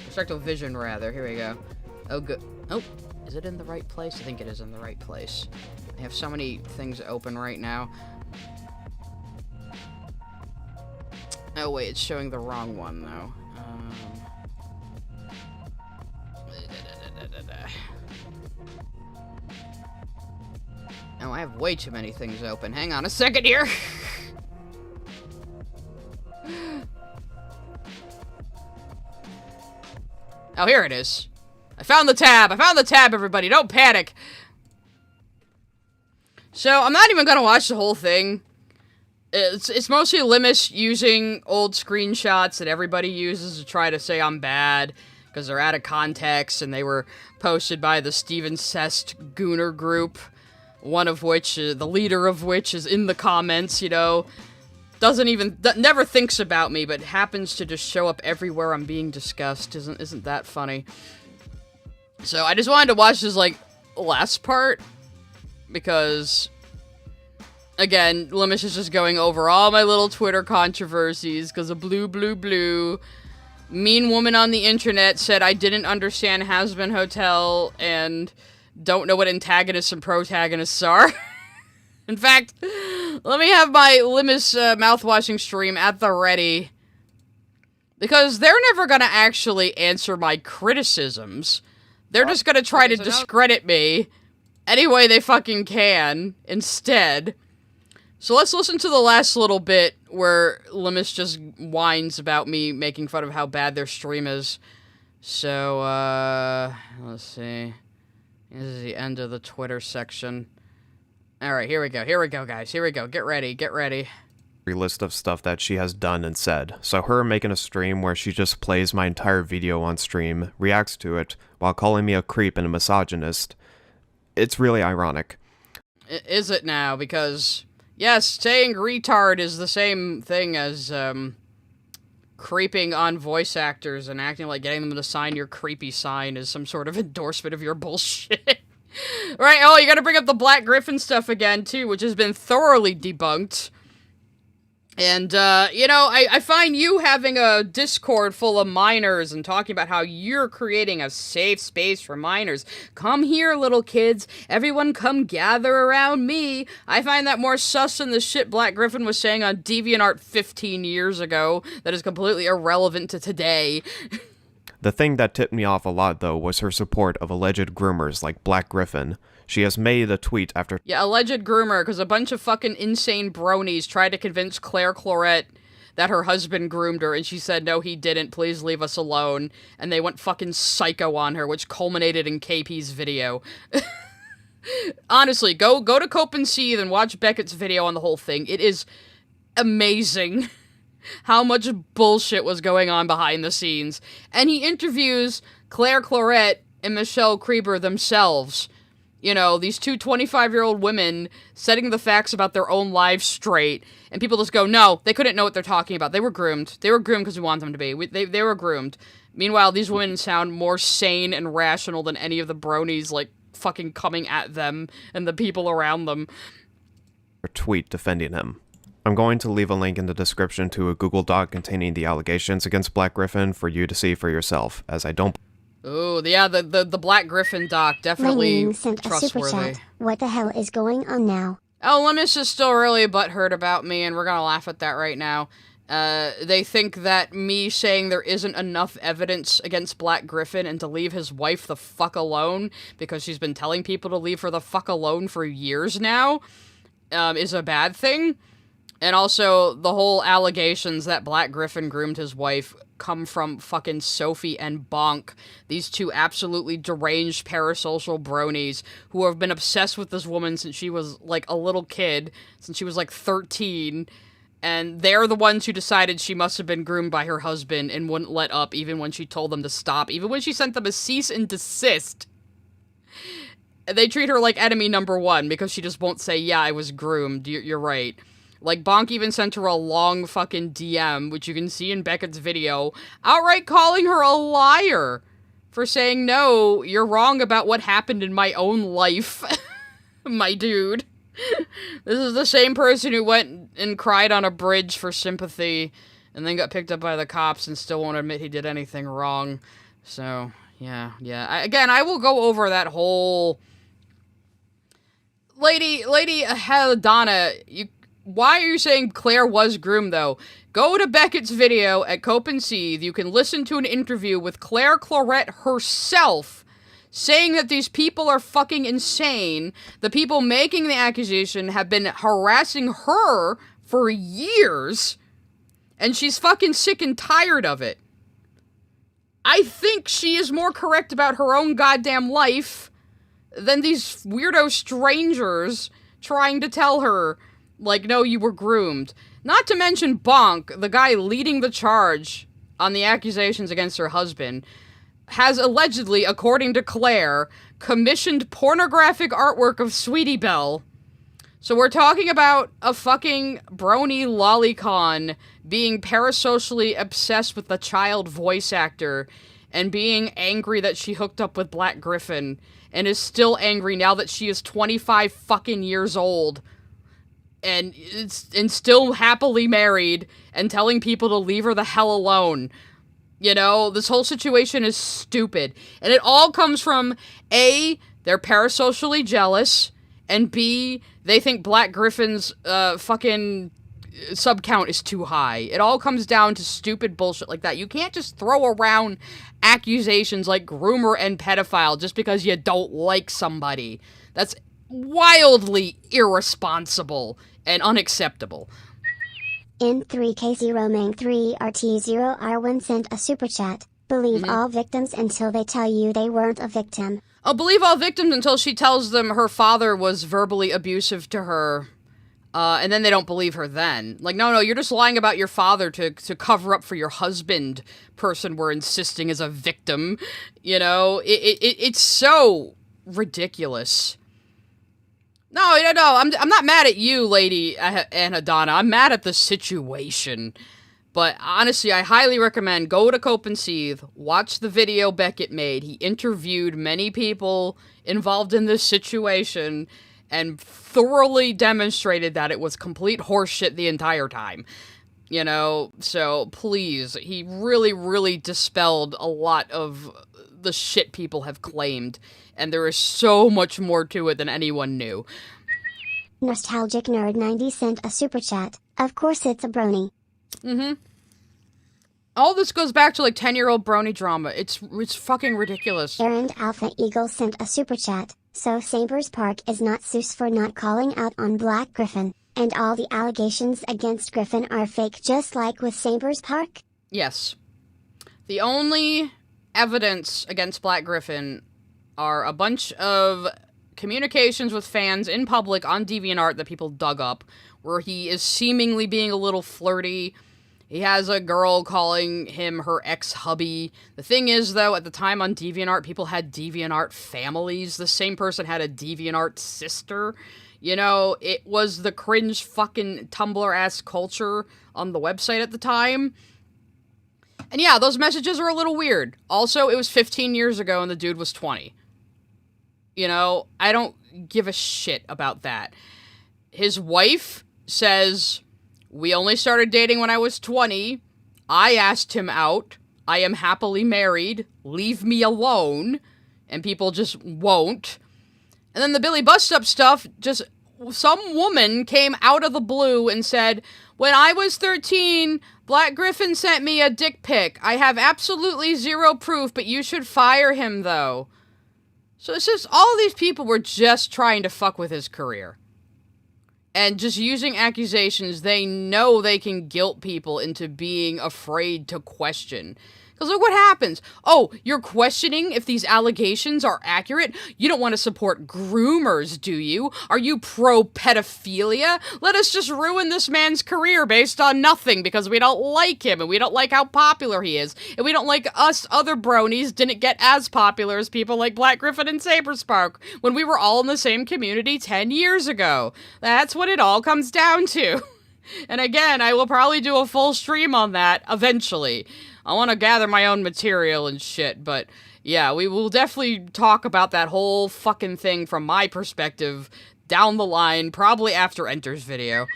Distracto Vision, rather. Here we go. Oh, good. Oh, is it in the right place? I think it is in the right place. I have so many things open right now. Oh, wait, it's showing the wrong one, though. Oh, I have way too many things open. Hang on a second here. Oh, here it is. I found the tab. I found the tab, everybody. Don't panic. So, I'm not even gonna watch the whole thing. It's mostly Limus using old screenshots that everybody uses to try to say I'm bad, because they're out of context, and they were posted by the Steven Sest Gooner group, one of which, the leader of which is in the comments, you know, never thinks about me, but happens to just show up everywhere I'm being discussed. Isn't that funny? So, I just wanted to watch this, like, last part, because, again, Limus is just going over all my little Twitter controversies, because of blue. Mean woman on the internet said I didn't understand Has-Been Hotel, and don't know what antagonists and protagonists are. In fact, let me have my Limus mouthwashing stream at the ready, because they're never gonna actually answer my criticisms. They're just gonna try to discredit me any way they fucking can, instead. So let's listen to the last little bit where Limus just whines about me making fun of how bad their stream is. So, let's see. This is the end of the Twitter section. Alright, here we go, guys. Here we go. Get ready. List of stuff that she has done and said. So her making a stream where she just plays my entire video on stream, reacts to it, while calling me a creep and a misogynist. It's really ironic. Is it now? Because, yes, saying retard is the same thing as, creeping on voice actors and acting like getting them to sign your creepy sign is some sort of endorsement of your bullshit. Right, oh, you gotta bring up the Black Griffin stuff again, too, which has been thoroughly debunked. And, you know, I find you having a Discord full of minors and talking about how you're creating a safe space for minors. Come here, little kids. Everyone come gather around me. I find that more sus than the shit Black Griffin was saying on DeviantArt 15 years ago that is completely irrelevant to today. The thing that tipped me off a lot, though, was her support of alleged groomers like Black Griffin. She has made a tweet after— Yeah, alleged groomer, because a bunch of fucking insane bronies tried to convince Claire Claret that her husband groomed her, and she said, no, he didn't, please leave us alone. And they went fucking psycho on her, which culminated in KP's video. Honestly, go to Cope and Seethe and watch Beckett's video on the whole thing. It is amazing how much bullshit was going on behind the scenes. And he interviews Claire Claret and Michelle Krieber themselves. You know, these two 25-year-old women setting the facts about their own lives straight, and people just go, no, they couldn't know what they're talking about. They were groomed. They were groomed because we want them to be. They were groomed. Meanwhile, these women sound more sane and rational than any of the bronies, like, fucking coming at them and the people around them. Tweet defending him. I'm going to leave a link in the description to a Google Doc containing the allegations against Black Griffin for you to see for yourself, as I don't— Oh, yeah, the Black Griffin doc, definitely Lightning sent a super trustworthy. chat. What the hell is going on now? Oh, Lemus is still really butthurt about me, and we're gonna laugh at that right now. They think that me saying there isn't enough evidence against Black Griffin and to leave his wife the fuck alone, because she's been telling people to leave her the fuck alone for years now, is a bad thing. And also, the whole allegations that Black Griffin groomed his wife come from fucking Sophie and Bonk, these two absolutely deranged parasocial bronies who have been obsessed with this woman since she was, like, a little kid, since she was, like, 13, and they're the ones who decided she must have been groomed by her husband and wouldn't let up even when she told them to stop, even when she sent them a cease and desist. They treat her like enemy number one because she just won't say, yeah, I was groomed, you're right. Like, Bonk even sent her a long fucking DM, which you can see in Beckett's video, outright calling her a liar for saying, no, you're wrong about what happened in my own life, my dude. This is the same person who went and cried on a bridge for sympathy and then got picked up by the cops and still won't admit he did anything wrong. So, yeah. Again, I will go over that whole... Lady Helladonna, why are you saying Claire was groomed, though? Go to Beckett's video at Cope and Seethe. You can listen to an interview with Claire Claret herself saying that these people are fucking insane. The people making the accusation have been harassing her for years, and she's fucking sick and tired of it. I think she is more correct about her own goddamn life than these weirdo strangers trying to tell her, like, no, you were groomed. Not to mention Bonk, the guy leading the charge on the accusations against her husband, has allegedly, according to Claire, commissioned pornographic artwork of Sweetie Belle. So we're talking about a fucking brony lolicon being parasocially obsessed with the child voice actor and being angry that she hooked up with Black Griffin and is still angry now that she is 25 fucking years old and still happily married and telling people to leave her the hell alone. You know, this whole situation is stupid. And it all comes from, A, they're parasocially jealous, and B, they think Black Griffin's fucking sub-count is too high. It all comes down to stupid bullshit like that. You can't just throw around accusations like groomer and pedophile just because you don't like somebody. That's wildly irresponsible and unacceptable. N3K0Mang3RT0R1 sent a super chat. Believe all victims until they tell you they weren't a victim. I'll believe all victims until she tells them her father was verbally abusive to her. And then they don't believe her then. Like, no, you're just lying about your father to cover up for your husband, person we're insisting is a victim. You know, it's so ridiculous. No, I'm not mad at you, Lady Anadonna. I'm mad at the situation. But honestly, I highly recommend go to Cope and Seethe, watch the video Beckett made. He interviewed many people involved in this situation and thoroughly demonstrated that it was complete horseshit the entire time. You know, so please, he really, really dispelled a lot of the shit people have claimed. And there is so much more to it than anyone knew. Nostalgic Nerd 90 sent a super chat. Of course it's a brony. All this goes back to like 10-year-old brony drama. It's fucking ridiculous. Errand Alpha Eagle sent a super chat. So Sabers Park is not sus for not calling out on Black Griffin, and all the allegations against Griffin are fake just like with Sabers Park? Yes. The only evidence against Black Griffin are a bunch of communications with fans in public on DeviantArt that people dug up, where he is seemingly being a little flirty. He has a girl calling him her ex-hubby. The thing is, though, at the time on DeviantArt, people had DeviantArt families. The same person had a DeviantArt sister. You know, it was the cringe fucking Tumblr-ass culture on the website at the time. And yeah, those messages are a little weird. Also, it was 15 years ago and the dude was 20. You know, I don't give a shit about that. His wife says, we only started dating when I was 20. I asked him out. I am happily married, leave me alone, and people just won't. And then the Billy Bust Up stuff, just some woman came out of the blue and said, when I was 13, Black Griffin sent me a dick pic. I have absolutely zero proof, but you should fire him, though. So it's just, all these people were just trying to fuck with his career. And just using accusations they know they can guilt people into being afraid to question. Because look what happens. Oh, you're questioning if these allegations are accurate? You don't want to support groomers, do you? Are you pro-pedophilia? Let us just ruin this man's career based on nothing because we don't like him and we don't like how popular he is. And we don't like us other bronies didn't get as popular as people like Black Griffin and Saberspark when we were all in the same community 10 years ago. That's what it all comes down to. And again, I will probably do a full stream on that eventually. I want to gather my own material and shit, but yeah, we will definitely talk about that whole fucking thing from my perspective down the line, probably after Enter's video.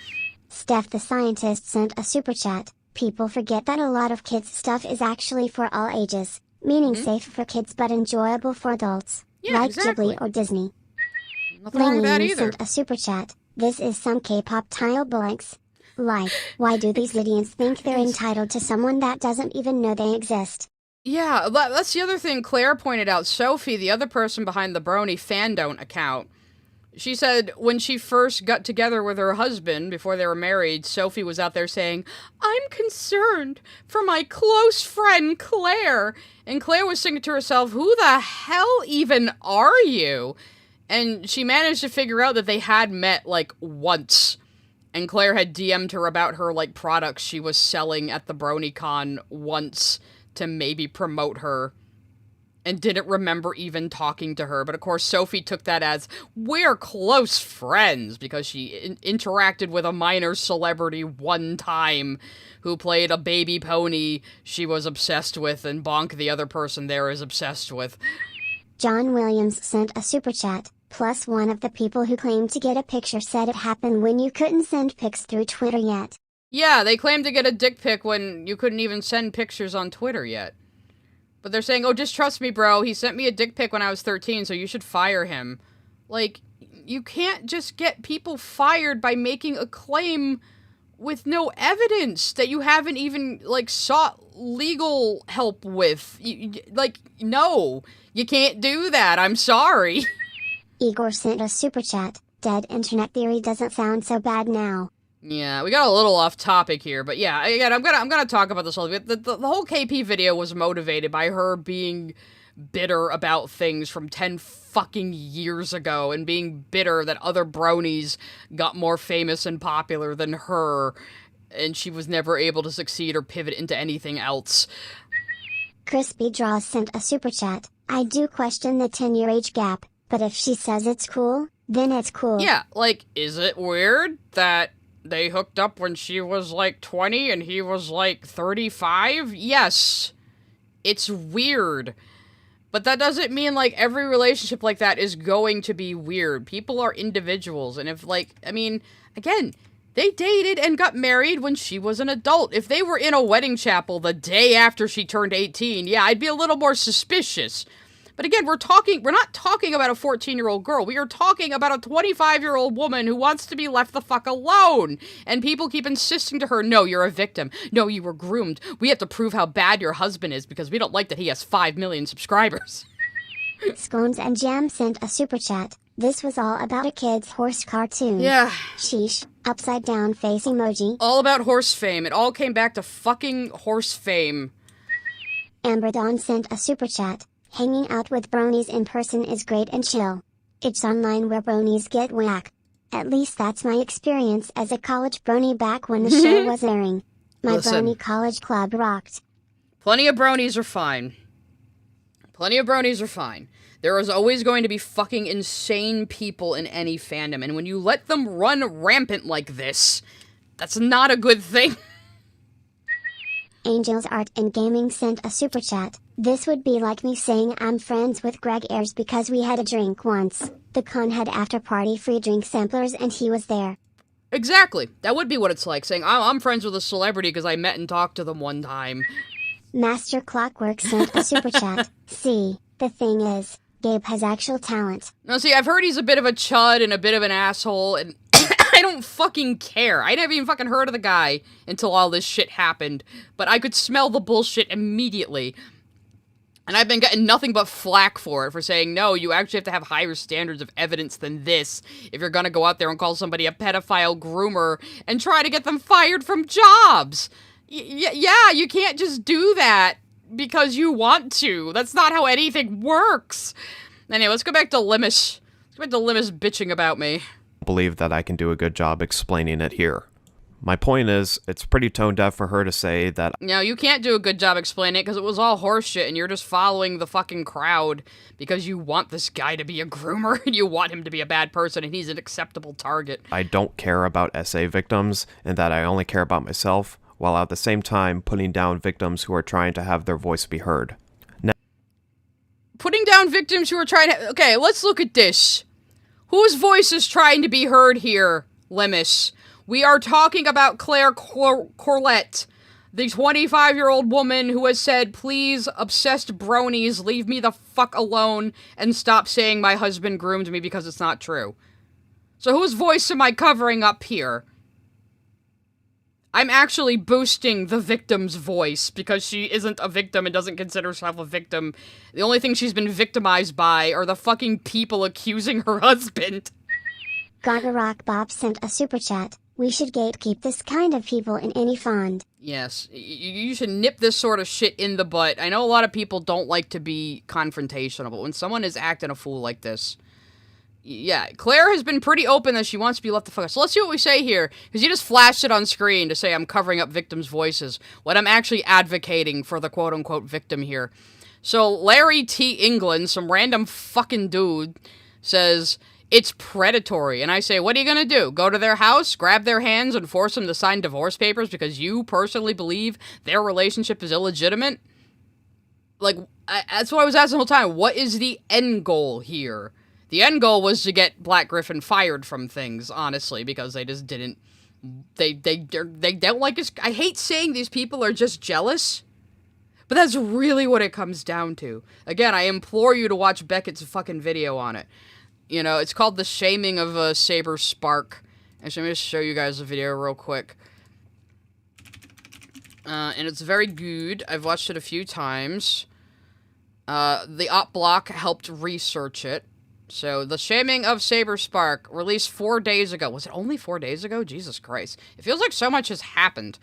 Steph the Scientist sent a super chat. People forget that a lot of kids' stuff is actually for all ages, meaning safe for kids but enjoyable for adults, Yeah, like exactly. Ghibli or Disney. Nothing wrong with that Ling either. sent a super chat. This is some K-pop tile blanks. Like, why do these idiots think they're entitled to someone that doesn't even know they exist? Yeah, that's the other thing Claire pointed out. Sophie, the other person behind the Brony Fandom account, she said when she first got together with her husband before they were married, Sophie was out there saying, I'm concerned for my close friend Claire. And Claire was thinking to herself, who the hell even are you? And she managed to figure out that they had met, like, once. And Claire had DM'd her about her, like, products she was selling at the BronyCon once to maybe promote her. And didn't remember even talking to her. But of course, Sophie took that as, we're close friends, because she interacted with a minor celebrity one time who played a baby pony she was obsessed with, and Bonk, the other person there, is obsessed with. John Williams sent a super chat. Plus one of the people who claimed to get a picture said it happened when you couldn't send pics through Twitter yet. Yeah, they claimed to get a dick pic when you couldn't even send pictures on Twitter yet. But they're saying, oh, just trust me, bro. He sent me a dick pic when I was 13, so you should fire him. Like, you can't just get people fired by making a claim with no evidence that you haven't even, like, sought legal help with. Like, no. You can't do that. I'm sorry. Igor sent a super chat. Dead internet theory doesn't sound so bad now. Yeah, we got a little off topic here, but yeah, again, I'm gonna talk about this whole bit. The whole KP video was motivated by her being bitter about things from 10 fucking years ago, and being bitter that other bronies got more famous and popular than her, and she was never able to succeed or pivot into anything else. Crispy Draws sent a super chat. I do question the 10-year age gap, but if she says it's cool, then it's cool. Yeah, like, is it weird that they hooked up when she was, like, 20 and he was, like, 35? Yes. It's weird. But that doesn't mean, like, every relationship like that is going to be weird. People are individuals, and if, like, I mean, again, they dated and got married when she was an adult. If they were in a wedding chapel the day after she turned 18, yeah, I'd be a little more suspicious. But again, we're not talking about a 14-year-old girl. We are talking about a 25-year-old woman who wants to be left the fuck alone. And people keep insisting to her, no, you're a victim. No, you were groomed. We have to prove how bad your husband is because we don't like that he has 5 million subscribers. Scones and Jam sent a super chat. This was all about a kid's horse cartoon. Yeah. Sheesh. Upside down face emoji. All about horse fame. It all came back to fucking horse fame. Amber Dawn sent a super chat. Hanging out with bronies in person is great and chill. It's online where bronies get whack. At least that's my experience as a college brony back when the show was airing. My Listen. brony college club rocked. Plenty of bronies are fine. Plenty of bronies are fine. There is always going to be fucking insane people in any fandom, and when you let them run rampant like this, that's not a good thing. Angels Art and Gaming sent a super chat. This would be like me saying I'm friends with Greg Ayres because we had a drink once. The con had after party free drink samplers and he was there. Exactly. That would be what it's like, saying, I'm friends with a celebrity because I met and talked to them one time. Master Clockwork sent a super chat. See, the thing is, Gabe has actual talent. No, see, I've heard he's a bit of a chud and a bit of an asshole, and I don't fucking care. I never even fucking heard of the guy until all this shit happened, but I could smell the bullshit immediately. And I've been getting nothing but flack for it, for saying, no, you actually have to have higher standards of evidence than this if you're gonna go out there and call somebody a pedophile groomer and try to get them fired from jobs. Yeah, you can't just do that because you want to. That's not how anything works. Anyway, let's go back to Limus. Let's go back to Limus bitching about me. Believe that I can do a good job explaining it here. My point is, it's pretty tone deaf for her to say that. No, you can't do a good job explaining it because it was all horseshit and you're just following the fucking crowd because you want this guy to be a groomer and you want him to be a bad person and he's an acceptable target. I don't care about SA victims and that I only care about myself, while at the same time putting down victims who are trying to have their voice be heard. Now, putting down victims who are trying to... Okay, let's look at this. Whose voice is trying to be heard here, Lemus? We are talking about Claire Corlett, the 25-year-old woman who has said, please, obsessed bronies, leave me the fuck alone and stop saying my husband groomed me because it's not true. So whose voice am I covering up here? I'm actually boosting the victim's voice because she isn't a victim and doesn't consider herself a victim. The only thing she's been victimized by are the fucking people accusing her husband. Rock Bob sent a super chat. We should gatekeep this kind of people in any fund. Yes, you should nip this sort of shit in the butt. I know a lot of people don't like to be confrontational, but when someone is acting a fool like this... Yeah, Claire has been pretty open that she wants to be left the fuck up. So let's see what we say here, because you just flashed it on screen to say I'm covering up victims' voices, when I'm actually advocating for the quote-unquote victim here. So Larry T. England, some random fucking dude, says, it's predatory. And I say, what are you gonna do? Go to their house, grab their hands, and force them to sign divorce papers because you personally believe their relationship is illegitimate? Like, that's what I was asking the whole time. What is the end goal here? The end goal was to get Black Griffin fired from things, honestly, because they just didn't... They don't like his... I hate saying these people are just jealous, but that's really what it comes down to. Again, I implore you to watch Beckett's fucking video on it. You know, it's called The Shaming of Saber Spark. Actually, let me just show you guys the video real quick. And it's very good. I've watched it a few times. The Op Block helped research it. So, The Shaming of Saber Spark, released 4 days ago. Was it only 4 days ago? Jesus Christ. It feels like so much has happened.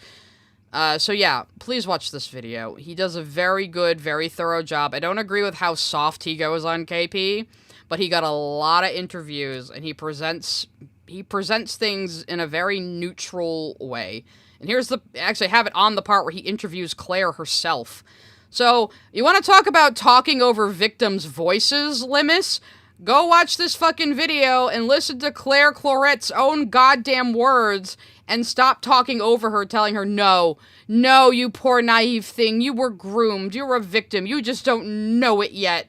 So yeah, please watch this video. He does a very good, very thorough job. I don't agree with how soft he goes on KP, but he got a lot of interviews, and he presents things in a very neutral way. And here's the... Actually, I have it on the part where he interviews Claire herself. So, you want to talk about talking over victims' voices, Limus? Go watch this fucking video and listen to Claire Clorette's own goddamn words and stop talking over her, telling her, no, you poor naive thing, you were groomed, you're a victim, you just don't know it yet.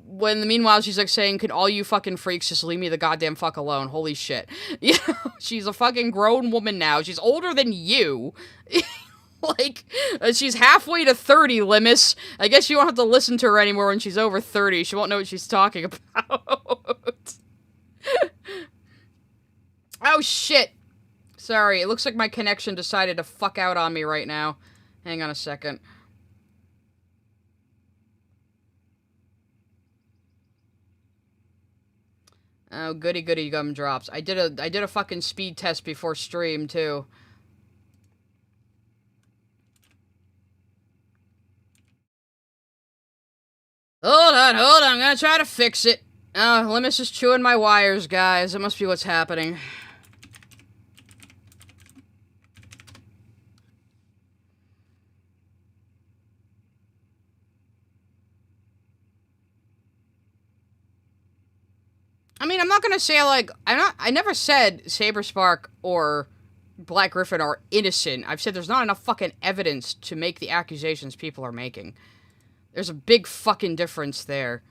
When, meanwhile, she's like saying, can all you fucking freaks just leave me the goddamn fuck alone, holy shit. You know, she's a fucking grown woman now, she's older than you. Like, she's halfway to 30, Limus. I guess you won't have to listen to her anymore when she's over 30. She won't know what she's talking about. Oh, shit. Sorry, it looks like my connection decided to fuck out on me right now. Hang on a second. Oh, goody goody gumdrops. I did a fucking speed test before stream, too. Hold on, I'm gonna try to fix it. Oh, Limus is chewing my wires, guys. It must be what's happening. I mean, I'm not gonna say, like, I never said Saberspark or Black Griffin are innocent. I've said there's not enough fucking evidence to make the accusations people are making. There's a big fucking difference there.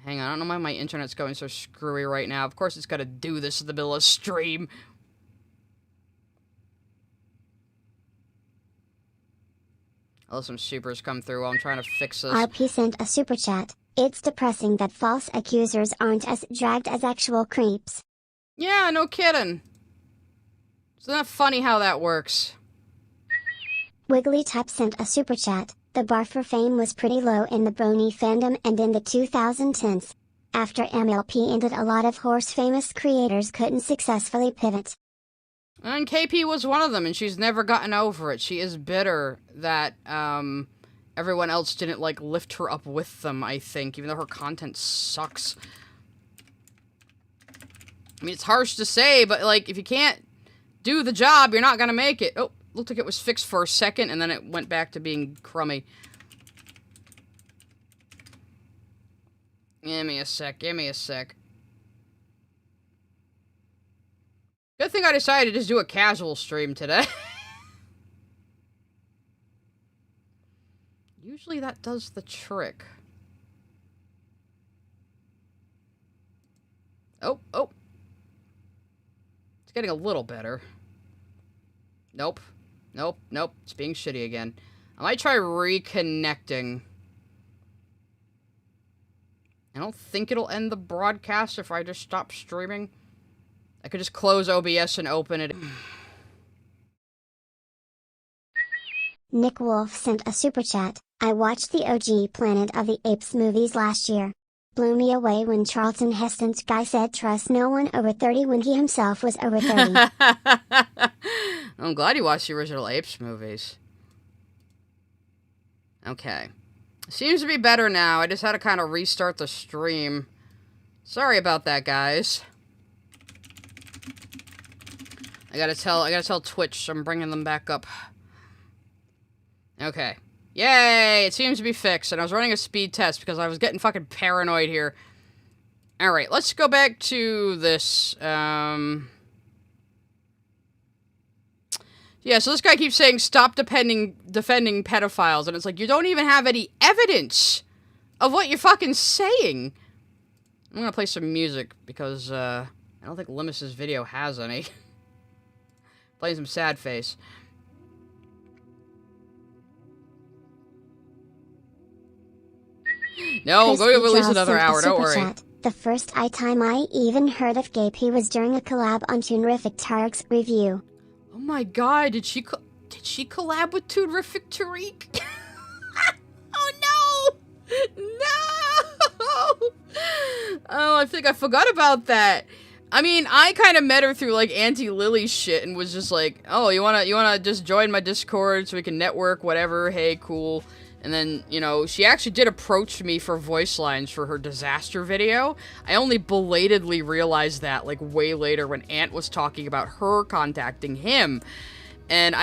Hang on, I don't know why my internet's going so screwy right now. Of course it's gotta do this in the middle of stream. I'll let some supers come through while I'm trying to fix this. RP sent a super chat. It's depressing that false accusers aren't as dragged as actual creeps. Yeah, no kidding. Isn't that funny how that works? Wiggly Type sent a super chat. The bar for fame was pretty low in the brony fandom and in the 2010s. After MLP ended, a lot of horse-famous creators couldn't successfully pivot. And KP was one of them, and she's never gotten over it. She is bitter that, everyone else didn't, like, lift her up with them, I think, even though her content sucks. I mean, it's harsh to say, but, like, if you can't do the job, you're not gonna make it. Oh, looked like it was fixed for a second, and then it went back to being crummy. Give me a sec, give me a sec. Good thing I decided to just do a casual stream today. Usually that does the trick. Oh, oh. It's getting a little better. Nope. Nope, nope. It's being shitty again. I might try reconnecting. I don't think it'll end the broadcast if I just stop streaming. I could just close OBS and open it. Nick Wolf sent a super chat. I watched the OG Planet of the Apes movies last year. Blew me away when Charlton Heston's guy said trust no one over 30 when he himself was over 30. I'm glad you watched the original Apes movies. Okay. Seems to be better now. I just had to kind of restart the stream. Sorry about that, guys. I gotta tell Twitch I'm bringing them back up. Okay. Yay! It seems to be fixed, and I was running a speed test because I was getting fucking paranoid here. Alright, let's go back to this, Yeah, so this guy keeps saying, stop defending pedophiles, and it's like, you don't even have any evidence of what you're fucking saying. I'm gonna play some music, because, I don't think Limus's video has any. Playing some sad face. No, go to release another hour, don't worry. Chat. The first time I even heard of Gapey was during a collab on Toonrific Tariq's review. Oh my god, did she collab with Toonrific Tariq? Oh no! No! Oh, I think I forgot about that. I mean, I kind of met her through, like, Auntie Lily's shit and was just like, oh, you wanna just join my Discord so we can network, whatever, hey, cool. And then, you know, she actually did approach me for voice lines for her disaster video. I only belatedly realized that, like, way later when Ant was talking about her contacting him. And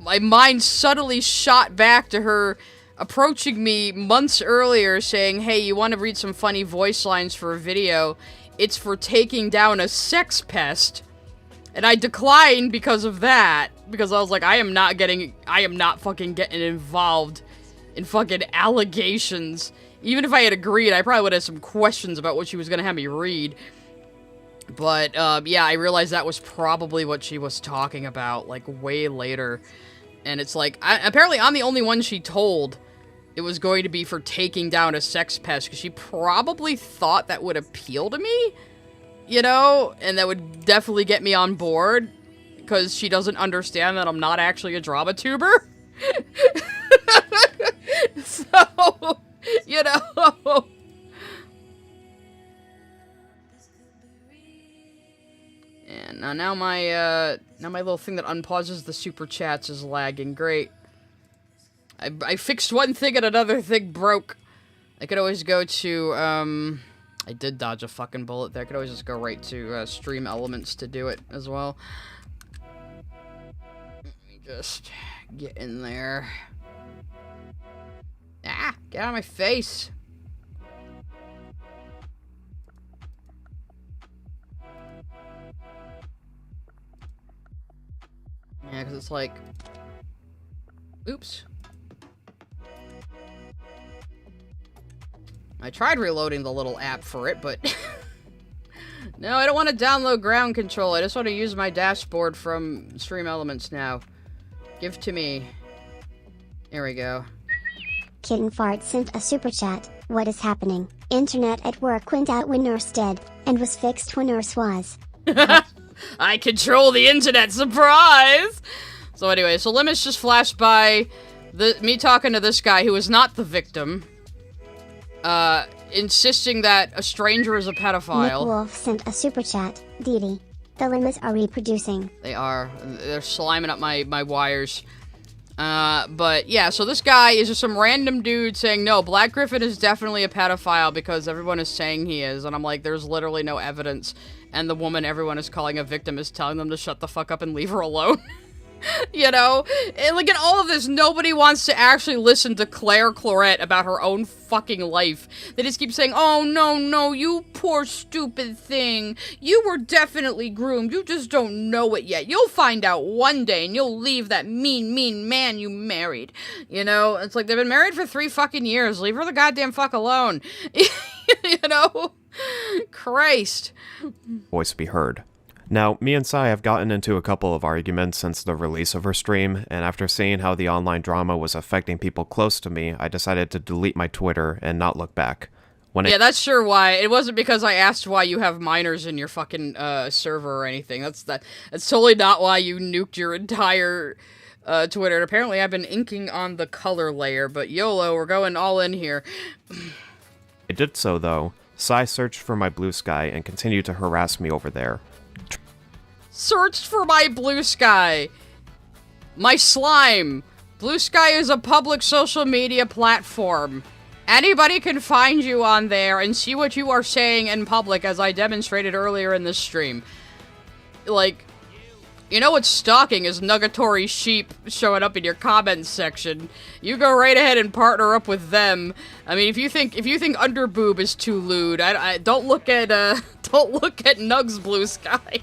my mind subtly shot back to her approaching me months earlier saying, hey, you want to read some funny voice lines for a video? It's for taking down a sex pest. And I declined because of that. Because I was like, I am not fucking getting involved in fucking allegations. Even if I had agreed, I probably would have some questions about what she was gonna have me read. But, yeah, I realized that was probably what she was talking about, like, way later. And it's like, apparently I'm the only one she told it was going to be for taking down a sex pest, because she probably thought that would appeal to me, you know? And that would definitely get me on board, because she doesn't understand that I'm not actually a drama tuber. So, you know. And now my little thing that unpauses the super chats is lagging. Great. I fixed one thing and another thing broke. I could always go to, I did dodge a fucking bullet there. I could always just go right to, Stream Elements to do it as well. Let me just get in there. Ah, get out of my face. Yeah, because it's like... Oops. I tried reloading the little app for it, but... No, I don't want to download ground control. I just want to use my dashboard from Stream Elements now. Give to me. Here we go. Kitten Fart sent a super chat. What is happening? Internet at work went out when Nurse dead, and was fixed when Nurse was. I control the internet, surprise! So anyway, so Limits just flashed by me talking to this guy who is not the victim, insisting that a stranger is a pedophile. Nick Wolf sent a super chat. Dee Dee, the Limits are reproducing. They are. They're sliming up my wires. But yeah, so this guy is just some random dude saying, no, Black Griffin is definitely a pedophile because everyone is saying he is. And I'm like, there's literally no evidence. And the woman everyone is calling a victim is telling them to shut the fuck up and leave her alone. You know? And like in all of this, nobody wants to actually listen to Claire Claret about her own fucking life. They just keep saying, oh no, you poor stupid thing. You were definitely groomed. You just don't know it yet. You'll find out one day and you'll leave that mean man you married. You know? It's like they've been married for 3 fucking years. Leave her the goddamn fuck alone. You know? Christ. Voice be heard. Now, me and Sai have gotten into a couple of arguments since the release of her stream, and after seeing how the online drama was affecting people close to me, I decided to delete my Twitter and not look back. Yeah, that's sure why. It wasn't because I asked why you have minors in your fucking server or anything. That's totally not why you nuked your entire Twitter. And apparently I've been inking on the color layer, but YOLO, we're going all in here. I did so, though. Sai searched for my blue sky and continued to harass me over there. Searched for my blue sky. My slime. Blue Sky is a public social media platform. Anybody can find you on there and see what you are saying in public, as I demonstrated earlier in this stream. Like, you know what's stalking is Nuggatory Sheep showing up in your comments section. You go right ahead and partner up with them. I mean, if you think Underboob is too lewd, don't look at Nug's Blue Sky.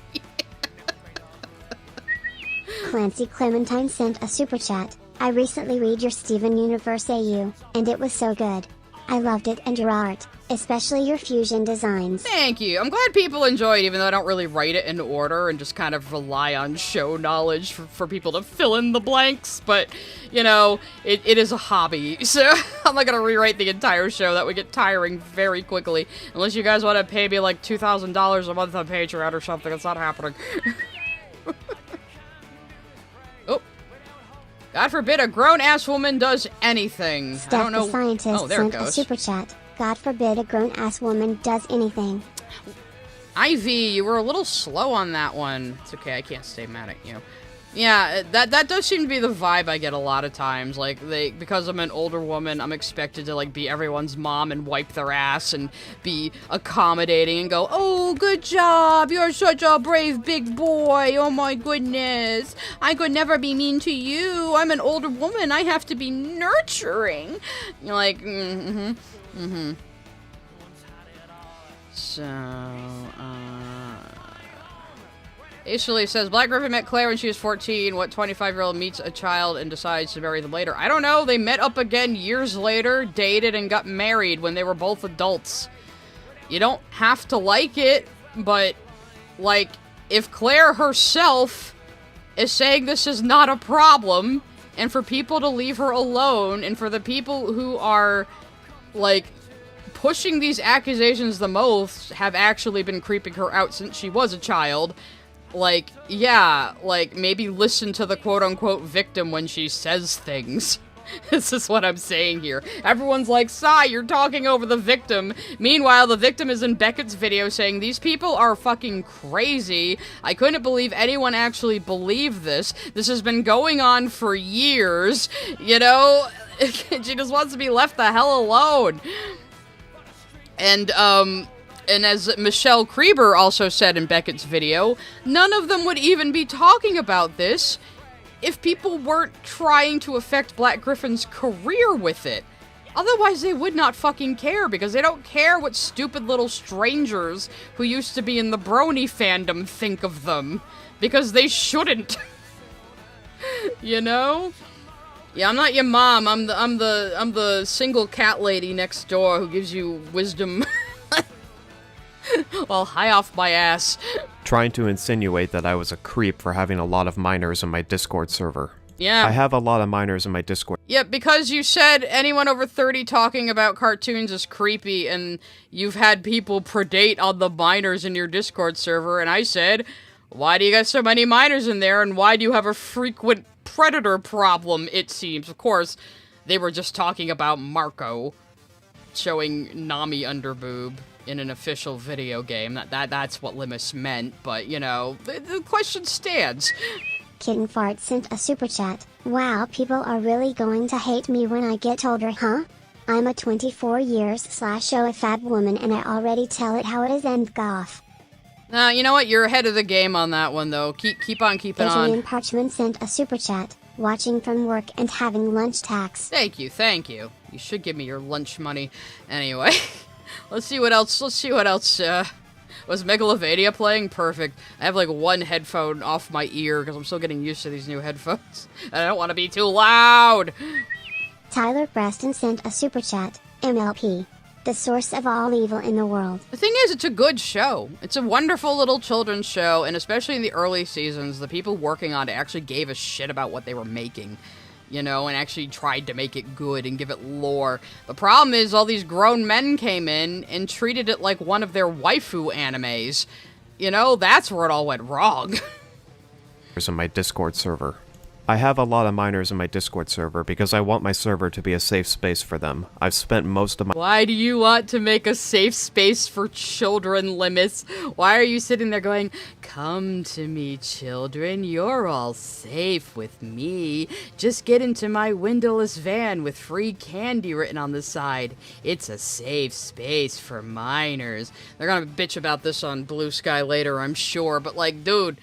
Clancy Clementine sent a super chat. I recently read your Steven Universe AU, and it was so good. I loved it and your art, especially your fusion designs. Thank you. I'm glad people enjoy it, even though I don't really write it in order and just kind of rely on show knowledge for people to fill in the blanks. But, you know, it is a hobby, so I'm not going to rewrite the entire show. That would get tiring very quickly. Unless you guys want to pay me like $2,000 a month on Patreon or something. It's not happening. Oh. God forbid a grown-ass woman does anything. Steph I don't know. the Scientist sent a super chat. God forbid a grown-ass woman does anything. Ivy, you were a little slow on that one. It's okay, I can't stay mad at you. Yeah, that does seem to be the vibe I get a lot of times. Like, because I'm an older woman, I'm expected to, like, be everyone's mom and wipe their ass and be accommodating and go, oh, good job, you're such a brave big boy, oh my goodness. I could never be mean to you. I'm an older woman, I have to be nurturing. You're like, So, Ishali says, Black Griffin met Claire when she was 14. What 25-year-old meets a child and decides to marry them later? I don't know. They met up again years later, dated, and got married when they were both adults. You don't have to like it, but, like, if Claire herself is saying this is not a problem, and for people to leave her alone, and for the people who are, like, pushing these accusations the most have actually been creeping her out since she was a child, like, yeah, like, maybe listen to the quote-unquote victim when she says things. This is what I'm saying here. Everyone's like, Sai, you're talking over the victim. Meanwhile, the victim is in Beckett's video saying, these people are fucking crazy. I couldn't believe anyone actually believed this. This has been going on for years. You know? She just wants to be left the hell alone. And as Michelle Krieber also said in Beckett's video, none of them would even be talking about this if people weren't trying to affect Black Griffin's career with it. Otherwise, they would not fucking care, because they don't care what stupid little strangers who used to be in the brony fandom think of them. Because they shouldn't. You know? Yeah, I'm not your mom. I'm the single cat lady next door who gives you wisdom. Well, high off my ass. Trying to insinuate that I was a creep for having a lot of minors in my Discord server. Yeah. I have a lot of minors in my Discord. Yeah, because you said anyone over 30 talking about cartoons is creepy, and you've had people predate on the minors in your Discord server, and I said, why do you got so many minors in there, and why do you have a frequent predator problem, it seems? Of course, they were just talking about Marco showing Nami underboob in an official video game. That's what Limus meant, but, you know, the question stands. Kitten Fart sent a super chat. Wow, people are really going to hate me when I get older, huh? I'm a 24 years / fab woman and I already tell it how it is and goth. You know what? You're ahead of the game on that one, though. Keep on keeping on. Benjamin Parchman sent a super chat. Watching from work and having lunch tax. Thank you. You should give me your lunch money. Anyway, let's see what else. Was Megalovania playing? Perfect. I have like one headphone off my ear because I'm still getting used to these new headphones. And I don't want to be too loud. Tyler Preston sent a super chat. MLP. The source of all evil in the world. The thing is, it's a good show. It's a wonderful little children's show, and especially in the early seasons, the people working on it actually gave a shit about what they were making, you know, and actually tried to make it good and give it lore. The problem is all these grown men came in and treated it like one of their waifu animes. You know, that's where it all went wrong. In my Discord server. I have a lot of minors in my Discord server because I want my server to be a safe space for them. I've spent most of my— Why do you want to make a safe space for children, Limus? Why are you sitting there going, come to me, children, you're all safe with me. Just get into my windowless van with free candy written on the side. It's a safe space for minors. They're gonna bitch about this on Blue Sky later, I'm sure, but like, dude,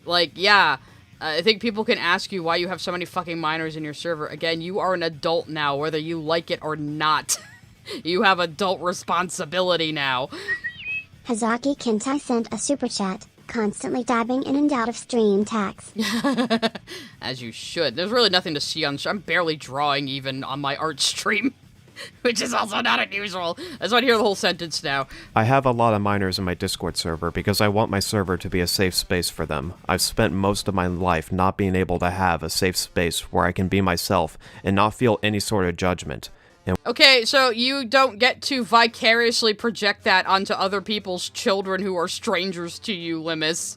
like, yeah. I think people can ask you why you have so many fucking minors in your server. Again, you are an adult now, whether you like it or not. You have adult responsibility now. Hazaki Kentai sent a super chat. Constantly dabbing in and out of stream tax. As you should. There's really nothing to see on... I'm barely drawing even on my art stream. Which is also not unusual. I just want to hear the whole sentence now. I have a lot of minors in my Discord server because I want my server to be a safe space for them. I've spent most of my life not being able to have a safe space where I can be myself and not feel any sort of judgment. Okay, so you don't get to vicariously project that onto other people's children who are strangers to you, Limus.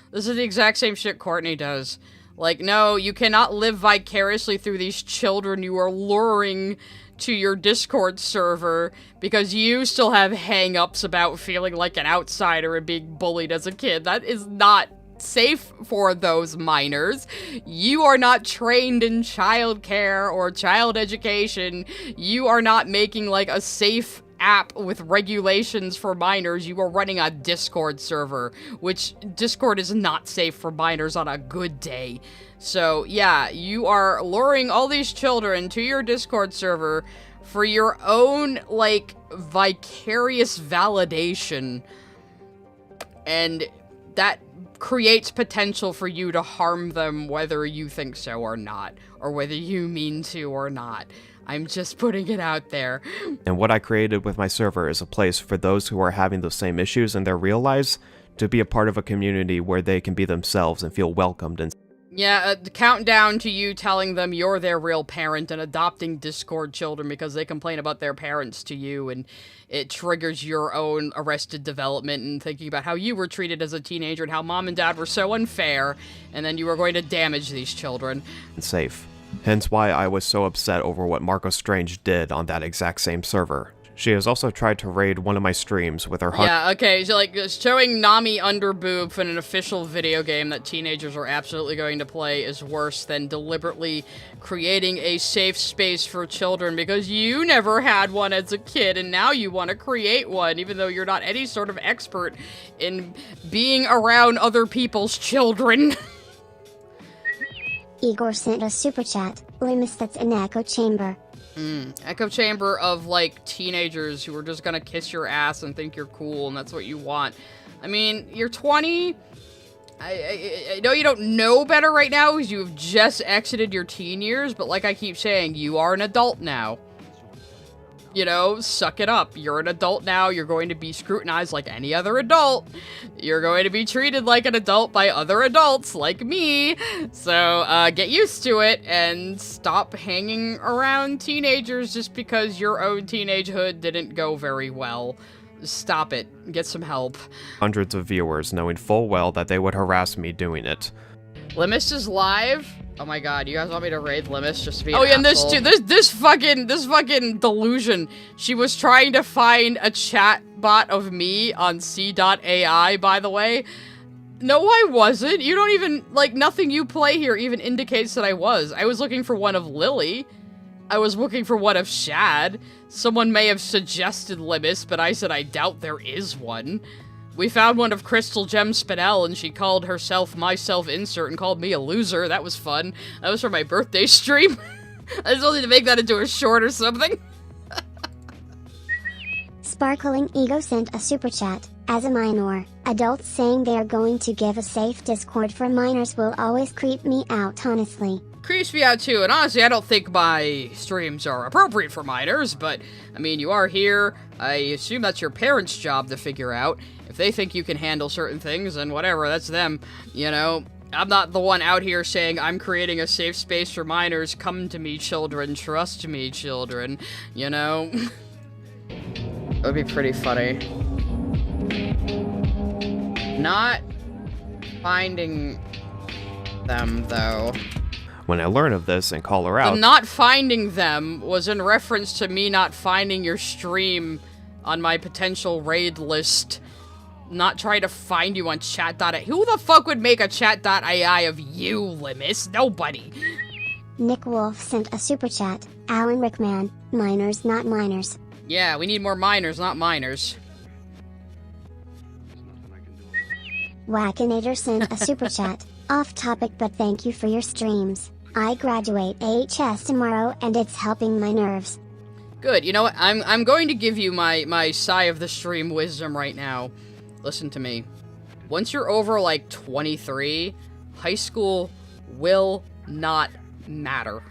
This is the exact same shit Courtney does. Like, no, you cannot live vicariously through these children you are luring to your Discord server because you still have hang-ups about feeling like an outsider and being bullied as a kid. That is not safe for those minors. You are not trained in childcare or child education. You are not making like a safe app with regulations for minors. You are running a Discord server, which Discord is not safe for minors on a good day. So yeah, you are luring all these children to your Discord server for your own like vicarious validation, and that creates potential for you to harm them whether you think so or not, or whether you mean to or not. I'm just putting it out there. And what I created with my server is a place for those who are having those same issues in their real lives to be a part of a community where they can be themselves and feel welcomed. And yeah, the countdown to you telling them you're their real parent and adopting Discord children because they complain about their parents to you, and it triggers your own arrested development and thinking about how you were treated as a teenager and how mom and dad were so unfair, and then you were going to damage these children. safe. Hence why I was so upset over what Marco Strange did on that exact same server. She has also tried to raid one of my streams with her Yeah, okay, so like showing Nami underboob in an official video game that teenagers are absolutely going to play is worse than deliberately creating a safe space for children because you never had one as a kid and now you want to create one even though you're not any sort of expert in being around other people's children. Igor sent a super chat. Limus, that's an echo chamber. Echo chamber of, like, teenagers who are just gonna kiss your ass and think you're cool, and that's what you want. I mean, you're 20. I know you don't know better right now because you've just exited your teen years, but like I keep saying, you are an adult now. you know, suck it up. You're an adult now. You're going to be scrutinized like any other adult. You're going to be treated like an adult by other adults like me. So, get used to it and stop hanging around teenagers just because your own teenagehood didn't go very well. Stop it. Get some help. Hundreds of viewers knowing full well that they would harass me doing it. Limus is live. Oh my god, you guys want me to raid Limus just to be an Oh yeah, and asshole? this fucking delusion. She was trying to find a chat bot of me on C.AI, by the way. No, I wasn't. You don't even, like, nothing you play here even indicates that I was. I was looking for one of Lily. I was looking for one of Shad. Someone may have suggested Limus, but I said I doubt there is one. We found one of Crystal Gem Spinel, and she called herself myself insert and called me a loser. That was fun. That was for my birthday stream. I just wanted to make that into a short or something. Sparkling Ego sent a super chat. As a minor, adults saying they are going to give a safe Discord for minors will always creep me out, honestly. Creeps me out too, and honestly, I don't think my streams are appropriate for minors, but, I mean, you are here. I assume that's your parents' job to figure out. If they think you can handle certain things, then whatever, that's them, you know? I'm not the one out here saying I'm creating a safe space for minors. Come to me, children. Trust me, children. You know? That would be pretty funny. Not finding them, though. When I learn of this and call her out... The not finding them was in reference to me not finding your stream on my potential raid list. Not trying to find you on chat.ai. Who the fuck would make a chat.ai of you, Limus? Nobody. Nick Wolf sent a super chat. Alan Rickman, minors not minors. Yeah, we need more minors, not minors. Wackinator sent a super chat. Off topic, but thank you for your streams. I graduate AHS tomorrow and it's helping my nerves. Good, you know what? I'm going to give you my sigh of the stream wisdom right now. Listen to me. Once you're over like 23, high school will not matter.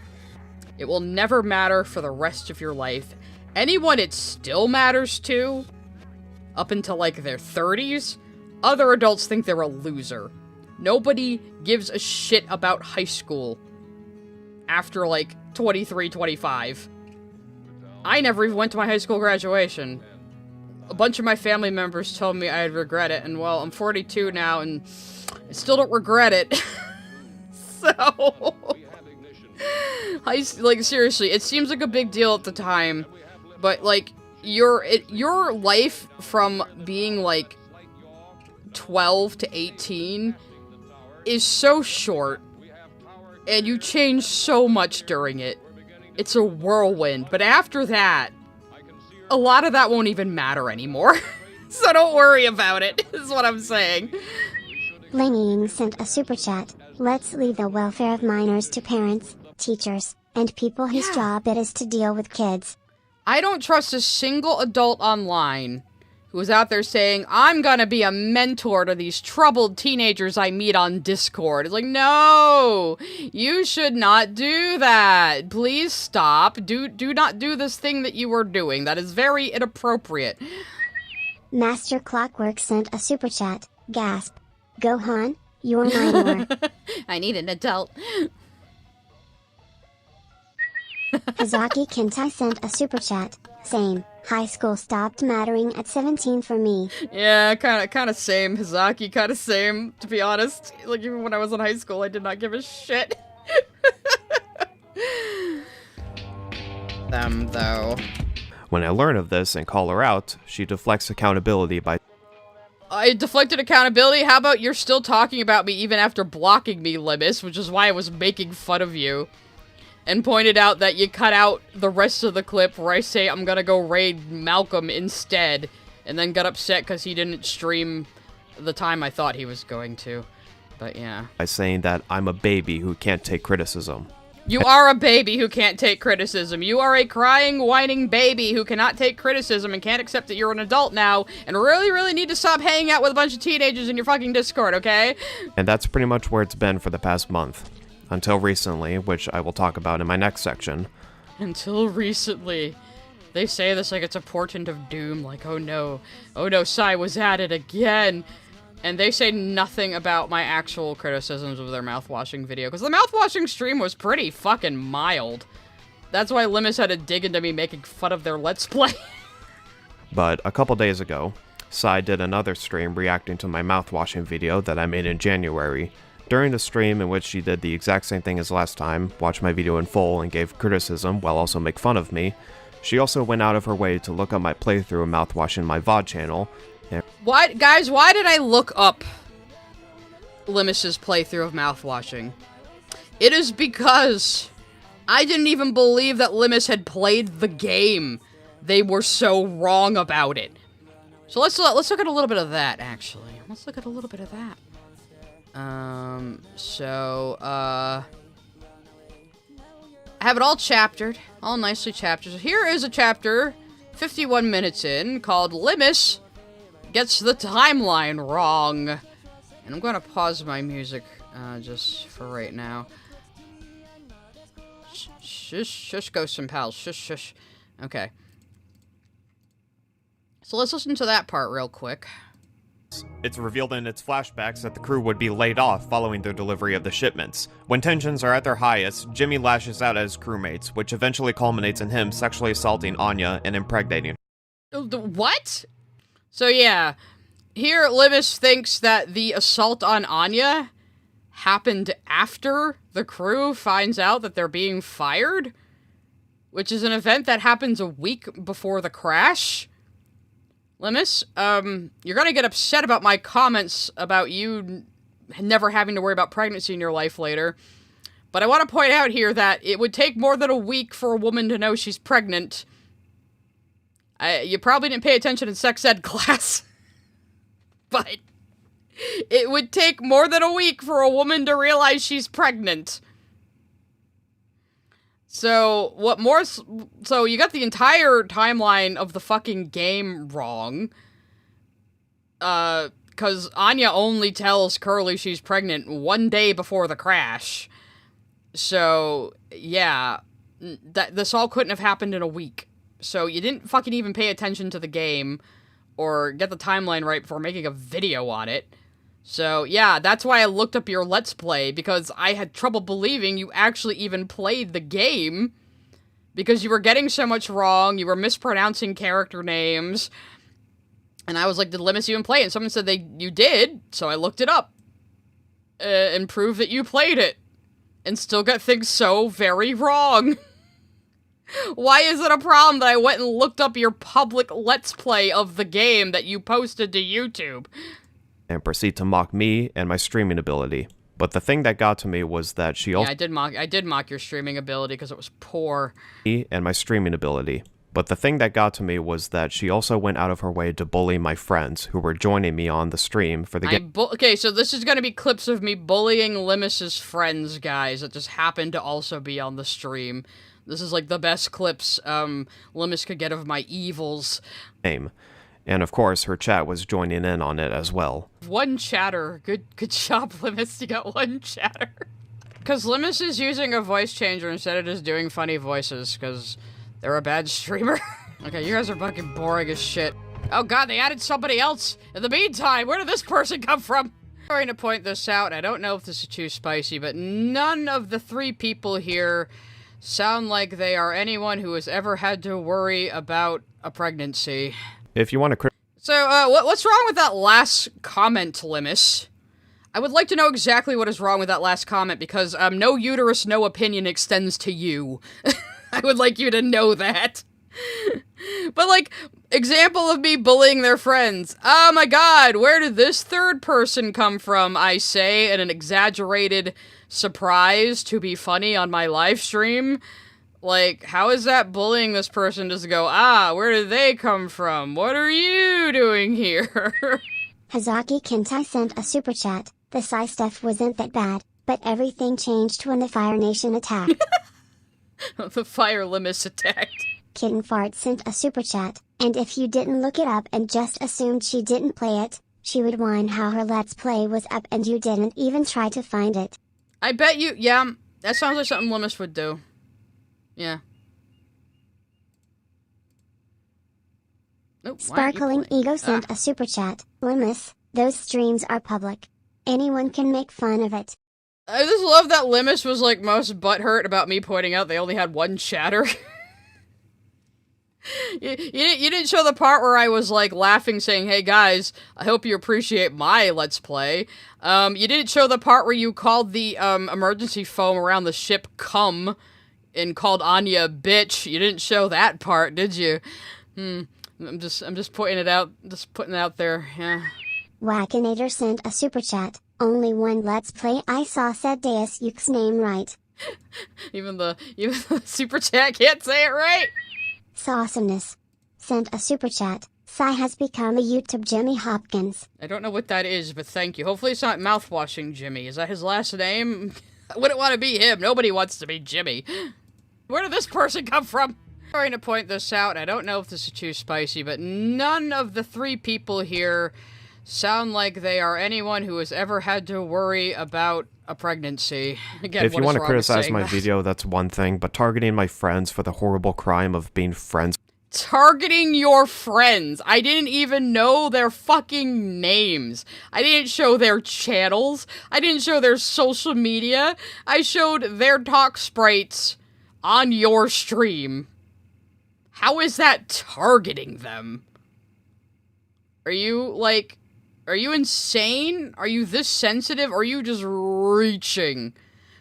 It will never matter for the rest of your life. Anyone it still matters to, up until like their 30s, other adults think they're a loser. Nobody gives a shit about high school after like 23, 25. I never even went to my high school graduation. A bunch of my family members told me I'd regret it, and well, I'm 42 now, and I still don't regret it. So... like, seriously, it seems like a big deal at the time, but, like, your life from being, like, 12 to 18 is so short, and you change so much during it. It's a whirlwind, but after that, a lot of that won't even matter anymore. So don't worry about it, is what I'm saying. Laneying sent a super chat. Let's leave the welfare of minors to parents, teachers, and people whose job it is to deal with kids. I don't trust a single adult online who is out there saying, I'm gonna be a mentor to these troubled teenagers I meet on Discord. It's like, no! You should not do that! Please stop. Do not do this thing that you were doing. That is very inappropriate. Master Clockwork sent a super chat. Gasp. Gohan, you're minor. I need an adult. Kazaki Kentai sent a super chat. Same. High school stopped mattering at 17 for me. Yeah, kind of same. Hizaki, kind of same, to be honest. Like, even when I was in high school, I did not give a shit. Them, though. When I learn of this and call her out, she deflects accountability by... I deflected accountability? How about you're still talking about me even after blocking me, Limus, which is why I was making fun of you. And pointed out that you cut out the rest of the clip where I say I'm gonna go raid Malcolm instead, and then got upset because he didn't stream the time I thought he was going to. But yeah. By saying that I'm a baby who can't take criticism. You are a baby who can't take criticism. You are a crying, whining baby who cannot take criticism and can't accept that you're an adult now, and really, really need to stop hanging out with a bunch of teenagers in your fucking Discord, okay? And that's pretty much where it's been for the past month. Until recently, which I will talk about in my next section. Until recently. They say this like it's a portent of doom, like, oh no, Sai was at it again. And they say nothing about my actual criticisms of their mouthwashing video, because the mouthwashing stream was pretty fucking mild. That's why Limus had to dig into me making fun of their Let's Play. But a couple days ago, Sai did another stream reacting to my mouthwashing video that I made in January. During the stream in which she did the exact same thing as last time, watched my video in full and gave criticism while also make fun of me, she also went out of her way to look up my playthrough of mouthwashing my VOD channel. Guys, why did I look up Limus's playthrough of mouthwashing? It is because I didn't even believe that Limus had played the game. They were so wrong about it. So let's look at a little bit of that, actually. Let's look at a little bit of that. I have it all chaptered, all nicely chaptered. So here is a chapter, 51 minutes in, called Limus Gets the Timeline Wrong. And I'm gonna pause my music, just for right now. Shush, ghosts and pals, shush. Okay. So let's listen to that part real quick. It's revealed in its flashbacks that the crew would be laid off following their delivery of the shipments. When tensions are at their highest, Jimmy lashes out at his crewmates, which eventually culminates in him sexually assaulting Anya and impregnating her. What? So yeah, here Limus thinks that the assault on Anya happened after the crew finds out that they're being fired, which is an event that happens a week before the crash. Limus, you're gonna get upset about my comments about you never having to worry about pregnancy in your life later. But I want to point out here that it would take more than a week for a woman to know she's pregnant. You probably didn't pay attention in sex ed class. But it would take more than a week for a woman to realize she's pregnant. So, so you got the entire timeline of the fucking game wrong. Cause Anya only tells Curly she's pregnant one day before the crash. So, yeah, this all couldn't have happened in a week. So you didn't fucking even pay attention to the game, or get the timeline right before making a video on it. So, yeah, that's why I looked up your Let's Play, because I had trouble believing you actually even played the game, because you were getting so much wrong, you were mispronouncing character names, and I was like, did Limus even play it? And someone said you did, so I looked it up, and proved that you played it, and still got things so very wrong. Why is it a problem that I went and looked up your public Let's Play of the game that you posted to YouTube? And proceed to mock me and my streaming ability. But the thing that got to me was that she also... Yeah, I did mock your streaming ability because it was poor. And my streaming ability. But the thing that got to me was that she also went out of her way to bully my friends who were joining me on the stream for the game. Okay, so this is going to be clips of me bullying Limus's friends, guys, that just happened to also be on the stream. This is like the best clips Limus could get of my evils. And of course, her chat was joining in on it as well. One chatter. Good job, Limus. You got one chatter. Because Limus is using a voice changer instead of just doing funny voices, because they're a bad streamer. Okay, you guys are fucking boring as shit. Oh god, they added somebody else. In the meantime, where did this person come from? I'm trying to point this out. I don't know if this is too spicy, but none of the three people here sound like they are anyone who has ever had to worry about a pregnancy. If you want to... So, what's wrong with that last comment, Limus? I would like to know exactly what is wrong with that last comment, because, no uterus, no opinion extends to you. I would like you to know that. But, like, example of me bullying their friends. Oh my god, where did this third person come from, I say, in an exaggerated surprise to be funny on my live stream? Like, how is that bullying this person just go, where did they come from? What are you doing here? Hazaki Kentai sent a super chat. The Psy stuff wasn't that bad, but everything changed when the Fire Nation attacked. The Fire Limus attacked. Kitten Fart sent a super chat, and if you didn't look it up and just assumed she didn't play it, she would whine how her Let's Play was up and you didn't even try to find it. I bet you, yeah, that sounds like something Limus would do. Yeah. Oh, why aren't you Sparkling playing? Ego sent a super chat. Limus, those streams are public. Anyone can make fun of it. I just love that Limus was like most butthurt about me pointing out they only had one chatter. You didn't show the part where I was like laughing saying, hey guys, I hope you appreciate my Let's Play. You didn't show the part where you called the emergency foam around the ship cum and called Anya a bitch. You didn't show that part, did you? I'm just pointing it out, just putting it out there, yeah. Wackinator sent a super chat. Only one Let's Play I saw said Deus Yuke's name right. Even the super chat can't say it right. Sawesomeness sent a super chat. Sai has become a YouTube Jimmy Hopkins. I don't know what that is, but thank you. Hopefully it's not mouthwashing Jimmy. Is that his last name? I wouldn't want to be him. Nobody wants to be Jimmy. Where did this person come from? I'm trying to point this out. I don't know if this is too spicy, but none of the three people here sound like they are anyone who has ever had to worry about a pregnancy. Again, If you want to criticize my that? video, that's one thing, but targeting my friends for the horrible crime of being friends Targeting your friends. I didn't even know their fucking names. I didn't show their channels. I didn't show their social media. I showed their talk sprites on your stream. How is that targeting them? Are you insane? Are you this sensitive? Or are you just reaching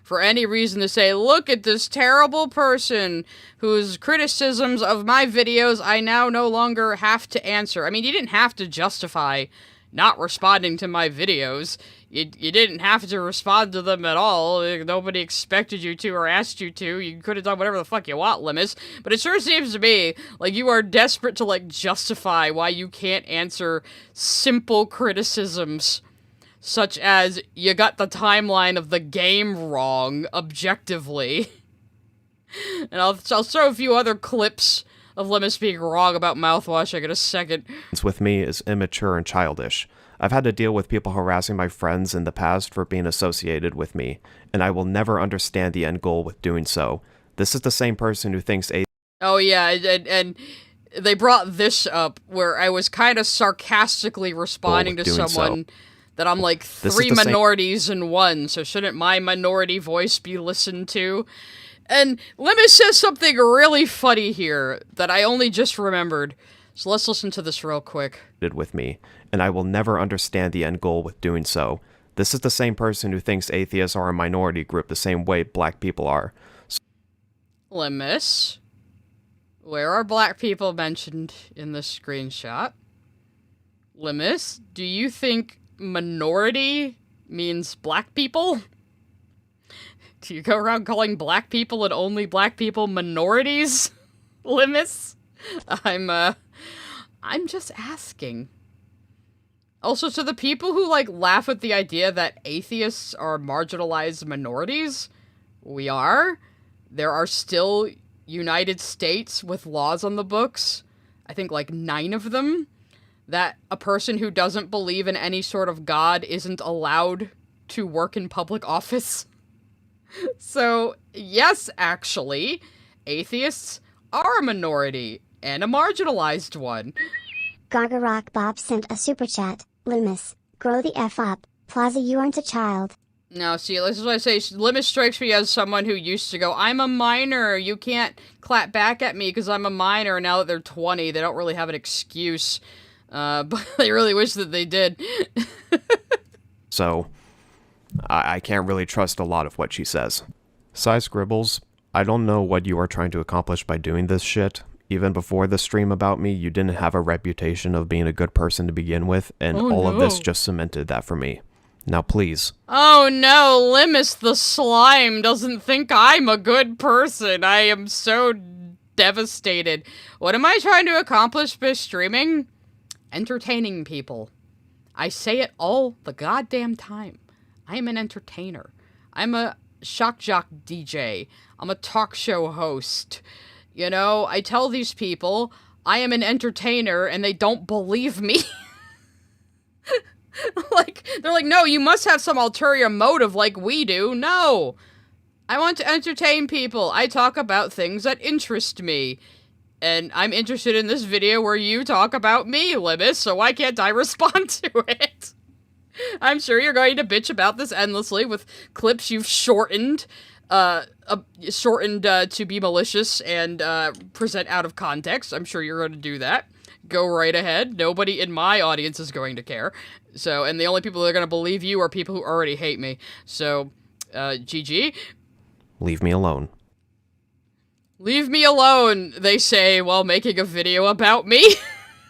for any reason to say, look at this terrible person whose criticisms of my videos I now no longer have to answer? I mean, you didn't have to justify not responding to my videos. You didn't have to respond to them at all. Nobody expected you to or asked you to. You could have done whatever the fuck you want, Limus. But it sure seems to me like you are desperate to, like, justify why you can't answer simple criticisms. Such as, you got the timeline of the game wrong, objectively. And I'll throw a few other clips of Limus being wrong about mouthwash in a second. with me is immature and childish. I've had to deal with people harassing my friends in the past for being associated with me, and I will never understand the end goal with doing so. This is the same person who thinks Oh yeah, and they brought this up where I was kind of sarcastically responding to someone that I'm like three minorities in one, so shouldn't my minority voice be listened to? And Limus says something really funny here that I only just remembered. So let's listen to this real quick. with me, and I will never understand the end goal with doing so. This is the same person who thinks atheists are a minority group the same way black people are. Limus, where are black people mentioned in this screenshot? Limus, do you think minority means black people? Do you go around calling black people and only black people minorities? Limus? I'm just asking. Also, to the people who, like, laugh at the idea that atheists are marginalized minorities, we are. There are still United States with laws on the books, I think like 9 of them, that a person who doesn't believe in any sort of God isn't allowed to work in public office. So, yes, actually, atheists are a minority, and a marginalized one. Gargarock Bob sent a super chat. Limus, grow the F up. Plaza, you aren't a child. No, see, this is what I say. Limus strikes me as someone who used to go, I'm a minor, you can't clap back at me because I'm a minor. Now that they're 20, they don't really have an excuse. But they really wish that they did. So, I can't really trust a lot of what she says. Sai Scribbles, I don't know what you are trying to accomplish by doing this shit. Even before the stream about me, you didn't have a reputation of being a good person to begin with, and all of this just cemented that for me. Now please. Oh no, Limus the slime doesn't think I'm a good person. I am so devastated. What am I trying to accomplish by streaming? Entertaining people. I say it all the goddamn time. I am an entertainer. I'm a shock jock DJ. I'm a talk show host. You know, I tell these people I am an entertainer and they don't believe me. Like, they're like, no, you must have some ulterior motive like we do. No. I want to entertain people. I talk about things that interest me. And I'm interested in this video where you talk about me, Limus, so why can't I respond to it? I'm sure you're going to bitch about this endlessly with clips you've shortened, to be malicious and present out of context. I'm sure you're going to do that. Go right ahead. Nobody in my audience is going to care. So, and the only people that are going to believe you are people who already hate me. So, GG. Leave me alone. Leave me alone, they say while making a video about me.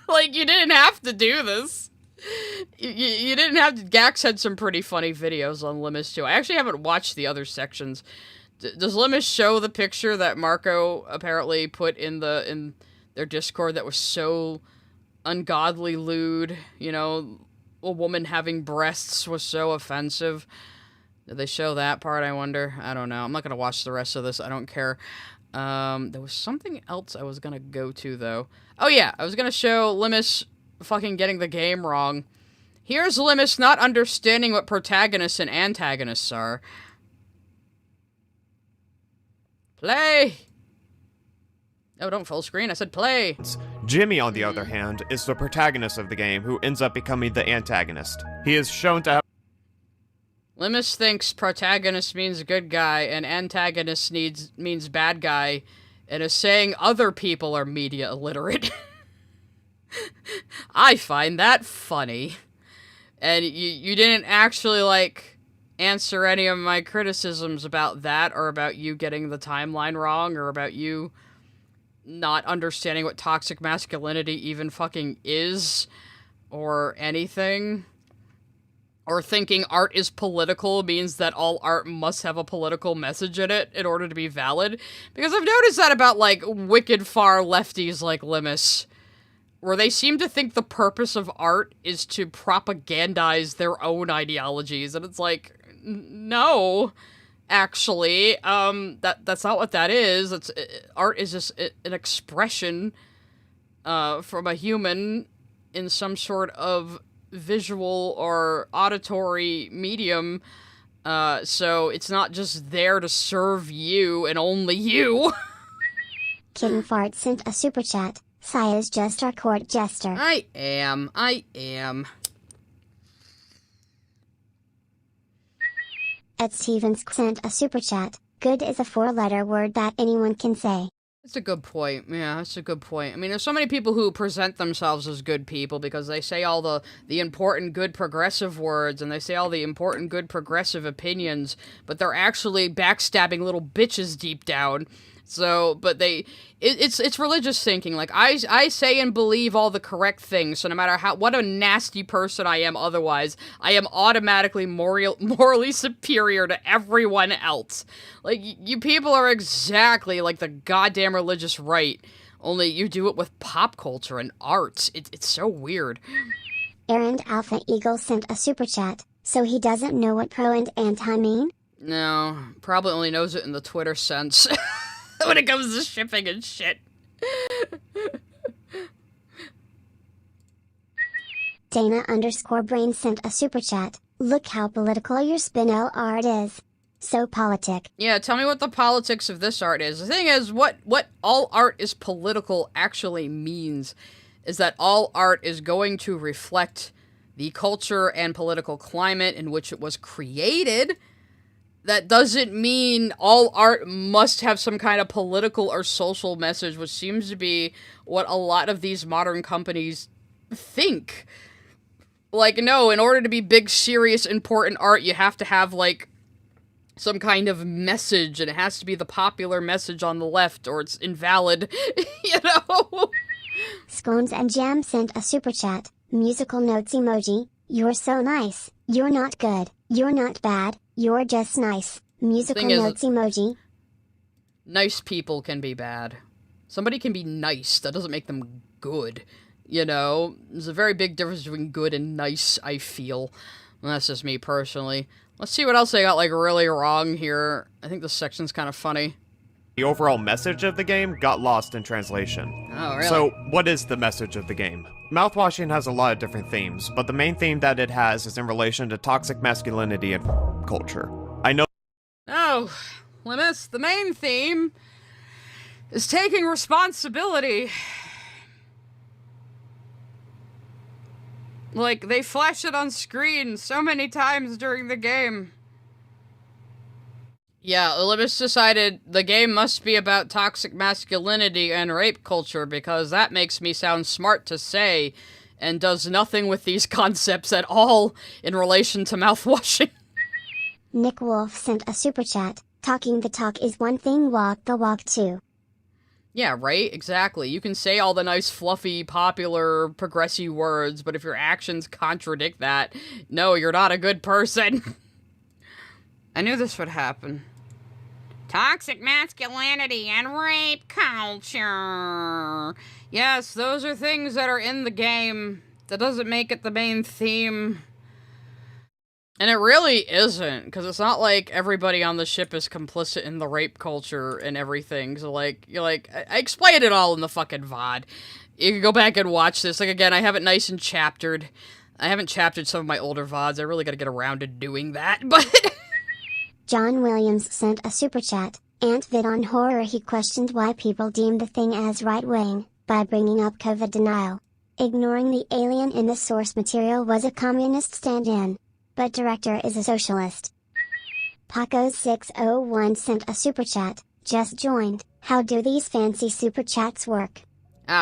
Like, you didn't have to do this. You didn't have to. Gax had some pretty funny videos on Limus, too. I actually haven't watched the other sections. Does Limus show the picture that Marco apparently put in their Discord that was so ungodly lewd? You know, a woman having breasts was so offensive. Did they show that part, I wonder? I don't know. I'm not gonna watch the rest of this. I don't care. There was something else I was gonna go to, though. Oh, yeah. I was gonna show Limus fucking getting the game wrong. Here's Limus not understanding what protagonists and antagonists are. Play! Oh, don't full screen. I said play. Jimmy, on the other hand, is the protagonist of the game who ends up becoming the antagonist. He is shown to have... Limus thinks protagonist means good guy and antagonist means bad guy, and is saying other people are media illiterate. I find that funny. And you didn't actually, like, answer any of my criticisms about that, or about you getting the timeline wrong, or about you not understanding what toxic masculinity even fucking is, or anything. Or thinking art is political means that all art must have a political message in it in order to be valid. Because I've noticed that about, like, wicked far lefties like Limus, where they seem to think the purpose of art is to propagandize their own ideologies. And it's like, no, actually, that's not what that is. Art is just an expression from a human in some sort of visual or auditory medium, so it's not just there to serve you and only you. Kitten Fart sent a super chat. Sai is just our court jester. I am. Ed Stevens sent a super chat. Good is a 4-letter word that anyone can say. That's a good point. Yeah, that's a good point. I mean, there's so many people who present themselves as good people because they say all the important, good, progressive words, and they say all the important, good, progressive opinions, but they're actually backstabbing little bitches deep down. So, but it's religious thinking. Like, I say and believe all the correct things, so no matter what a nasty person I am otherwise, I am automatically morally superior to everyone else. Like, you people are exactly like the goddamn religious right, only you do it with pop culture and arts. It's so weird. Errand Alpha Eagle sent a super chat, so he doesn't know what pro and anti mean? No, probably only knows it in the Twitter sense. When it comes to shipping and shit. Dana_Brain sent a super chat. Look how political your spinel art is. So politic. Yeah, tell me what the politics of this art is. The thing is, what all art is political actually means is that all art is going to reflect the culture and political climate in which it was created. That doesn't mean all art must have some kind of political or social message, which seems to be what a lot of these modern companies think. Like, no, in order to be big, serious, important art, you have to have, like, some kind of message, and it has to be the popular message on the left, or it's invalid, you know? Scones and Jam sent a super chat. Musical notes emoji. You're so nice. You're not good. You're not bad. You're just nice. Musical notes emoji. Nice people can be bad. Somebody can be nice. That doesn't make them good. You know? There's a very big difference between good and nice, I feel. And that's just me personally. Let's see what else I got, like, really wrong here. I think this section's kind of funny. The overall message of the game got lost in translation. Oh, really? So, what is the message of the game? Mouthwashing has a lot of different themes, but the main theme that it has is in relation to toxic masculinity and culture. I know. Oh, Limus, the main theme is taking responsibility. Like, they flash it on screen so many times during the game. Yeah, Olympus decided the game must be about toxic masculinity and rape culture because that makes me sound smart to say and does nothing with these concepts at all in relation to mouthwashing. Nick Wolf sent a super chat. Talking the talk is one thing, walk the walk too. Yeah, right? Exactly. You can say all the nice, fluffy, popular, progressive words, but if your actions contradict that, no, you're not a good person. I knew this would happen. Toxic masculinity and rape culture. Yes, those are things that are in the game. That doesn't make it the main theme. And it really isn't, because it's not like everybody on the ship is complicit in the rape culture and everything. So, like, I explained it all in the fucking VOD. You can go back and watch this. Like, again, I have it nice and chaptered. I haven't chaptered some of my older VODs. I really gotta get around to doing that, but... John Williams sent a super chat. Ant-Vid on horror, he questioned why people deem the thing as right-wing, by bringing up COVID denial. Ignoring the alien in the source material was a communist stand-in. But director is a socialist. Paco601 sent a super chat. Just joined. How do these fancy super chats work?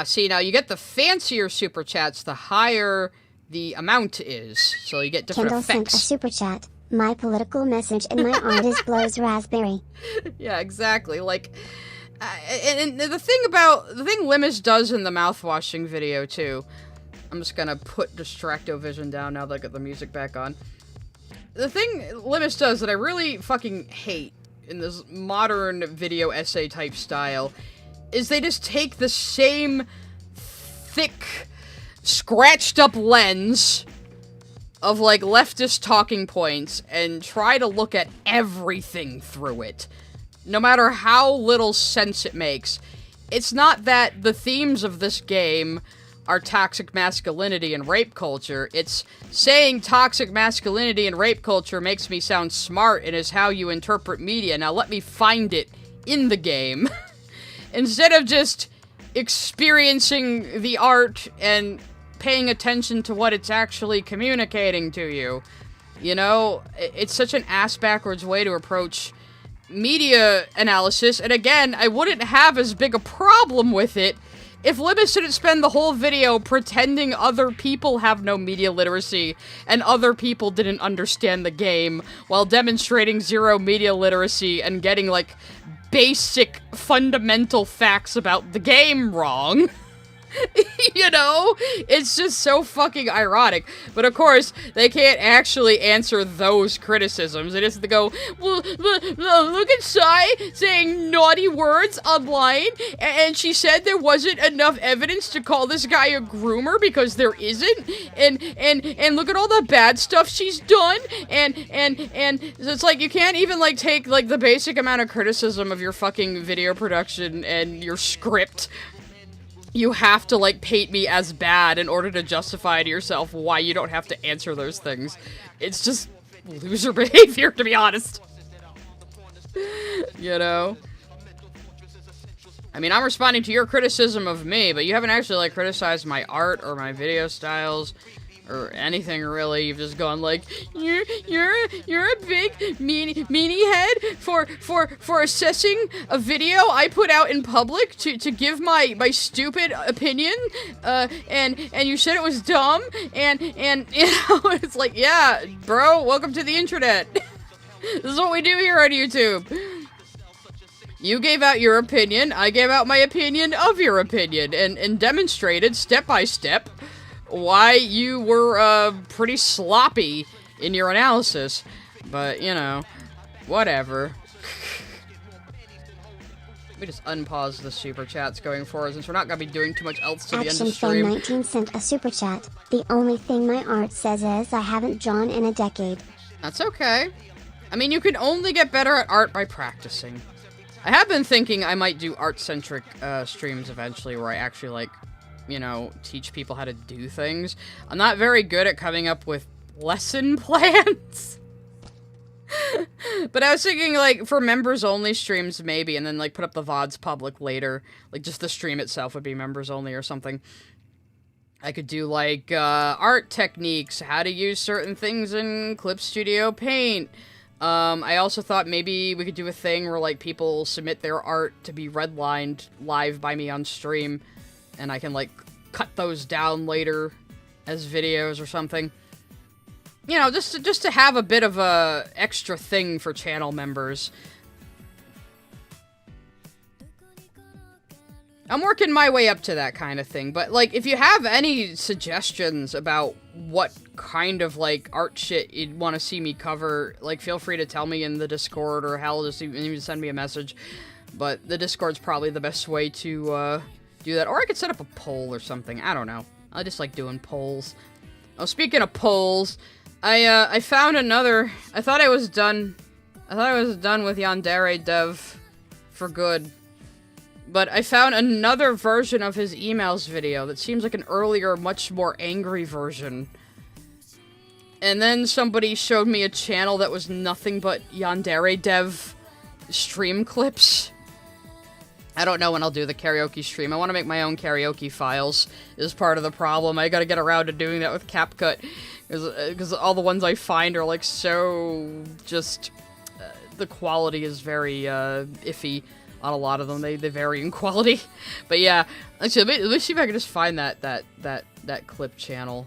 See, now you get the fancier super chats, the higher the amount is. So you get different Kendall effects. sent a super chat. My political message in my art is blows raspberry. Yeah, exactly. Like, and the thing Limus does in the mouthwashing video too. I'm just gonna put Distractovision down now that I got the music back on. The thing Limus does that I really fucking hate in this modern video essay type style is they just take the same thick, scratched up lens of, like, leftist talking points and try to look at everything through it. No matter how little sense it makes. It's not that the themes of this game are toxic masculinity and rape culture. It's saying toxic masculinity and rape culture makes me sound smart and is how you interpret media. Now let me find it in the game. Instead of just experiencing the art and paying attention to what it's actually communicating to you. You know, it's such an ass-backwards way to approach media analysis, and again, I wouldn't have as big a problem with it if Limus didn't spend the whole video pretending other people have no media literacy and other people didn't understand the game while demonstrating zero media literacy and getting, like, basic fundamental facts about the game wrong. You know? It's just so fucking ironic. But of course, they can't actually answer those criticisms. They just have to go, well, look at Sai saying naughty words online, and she said there wasn't enough evidence to call this guy a groomer because there isn't, and look at all the bad stuff she's done, and it's like, you can't even, like, take, like, the basic amount of criticism of your fucking video production and your script. You have to, like, paint me as bad in order to justify to yourself why you don't have to answer those things. It's just loser behavior, to be honest. You know? I mean, I'm responding to your criticism of me, but you haven't actually, like, criticized my art or my video styles or anything, really. You've just gone, like, you're a big meanie head for assessing a video I put out in public to give my stupid opinion, and you said it was dumb, and you know, it's like, yeah, bro, welcome to the internet. This is what we do here on YouTube. You gave out your opinion, I gave out my opinion of your opinion, and demonstrated, step by step, why you were, pretty sloppy in your analysis. But, you know, whatever. Let me just unpause the super chats going forward, since we're not gonna be doing too much else to the end of the stream. ActionFan19 sent a super chat. The only thing my art says is I haven't drawn in a decade. That's okay. I mean, you can only get better at art by practicing. I have been thinking I might do art-centric, streams eventually, where I actually, like, you know, teach people how to do things. I'm not very good at coming up with lesson plans. But I was thinking, like, for members-only streams, maybe, and then, like, put up the VODs public later. Like, just the stream itself would be members-only or something. I could do, like, art techniques, how to use certain things in Clip Studio Paint. I also thought maybe we could do a thing where, like, people submit their art to be redlined live by me on stream, and I can, like, cut those down later as videos or something. You know, just to have a bit of a extra thing for channel members. I'm working my way up to that kind of thing, but, like, if you have any suggestions about what kind of, like, art shit you'd want to see me cover, like, feel free to tell me in the Discord, or hell, just even send me a message. But the Discord's probably the best way to, do that. Or I could set up a poll or something, I don't know. I just like doing polls. Oh, speaking of polls, I found another... I thought I was done with Yandere Dev for good. But I found another version of his emails video that seems like an earlier, much more angry version. And then somebody showed me a channel that was nothing but Yandere Dev stream clips. I don't know when I'll do the karaoke stream. I want to make my own karaoke files, is part of the problem. I gotta get around to doing that with CapCut. Because all the ones I find are, like, so just... the quality is very, iffy. On a lot of them, they vary in quality. But yeah, actually, let me see if I can just find that clip channel.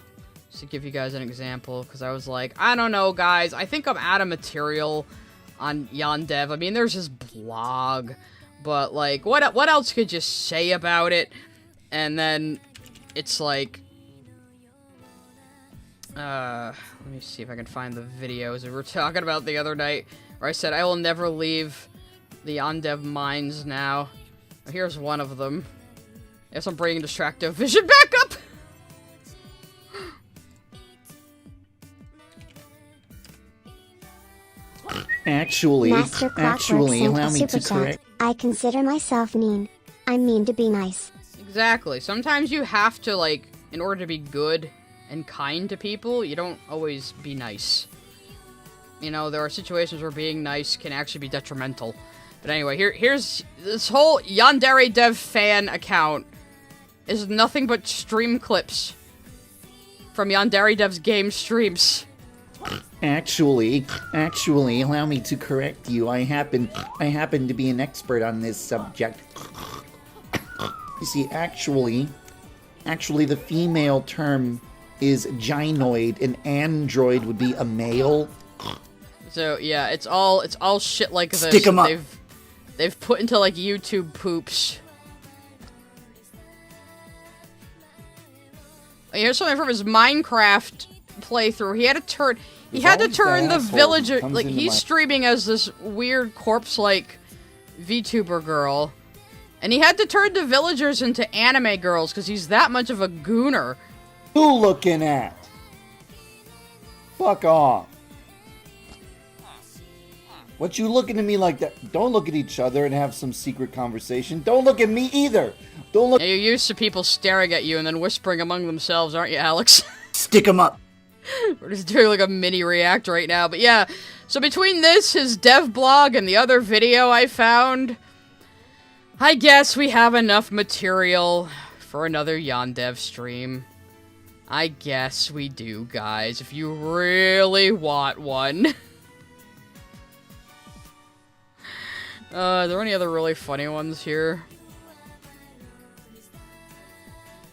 Just to give you guys an example, because I was like, I don't know, guys. I think I'm out of material on Yandev. I mean, there's his blog, but, like, what else could you say about it? And then it's like, let me see if I can find the videos we were talking about the other night, where I said I will never leave the Yandev mines now. Here's one of them. Yes, I'm bringing Distracto Vision back up! Actually, Master Clockwork sent allow a me super to chat. correct. I consider myself mean. I mean to be nice. Exactly. Sometimes you have to, like, in order to be good and kind to people, you don't always be nice. You know, there are situations where being nice can actually be detrimental. But anyway, here's this whole Yandere Dev fan account is nothing but stream clips from Yandere Dev's game streams. Actually, allow me to correct you. I happen to be an expert on this subject. You see, actually, the female term is gynoid. An android would be a male. So yeah, it's all shit like this. Stick 'em up. They've put into, like, YouTube poops. Here's something from his Minecraft playthrough. He had to turn the villager, like, he's streaming as this weird corpse-like VTuber girl, and he had to turn the villagers into anime girls because he's that much of a gooner. Who looking at? Fuck off. What you looking at me like that? Don't look at each other and have some secret conversation. Don't look at me either. Don't look. Yeah, you're used to people staring at you and then whispering among themselves, aren't you, Alex? Stick 'em up. We're just doing, like, a mini react right now. But yeah, so between this, his dev blog, and the other video I found, I guess we have enough material for another Yandev stream. I guess we do, guys, if you really want one. Are there any other really funny ones here?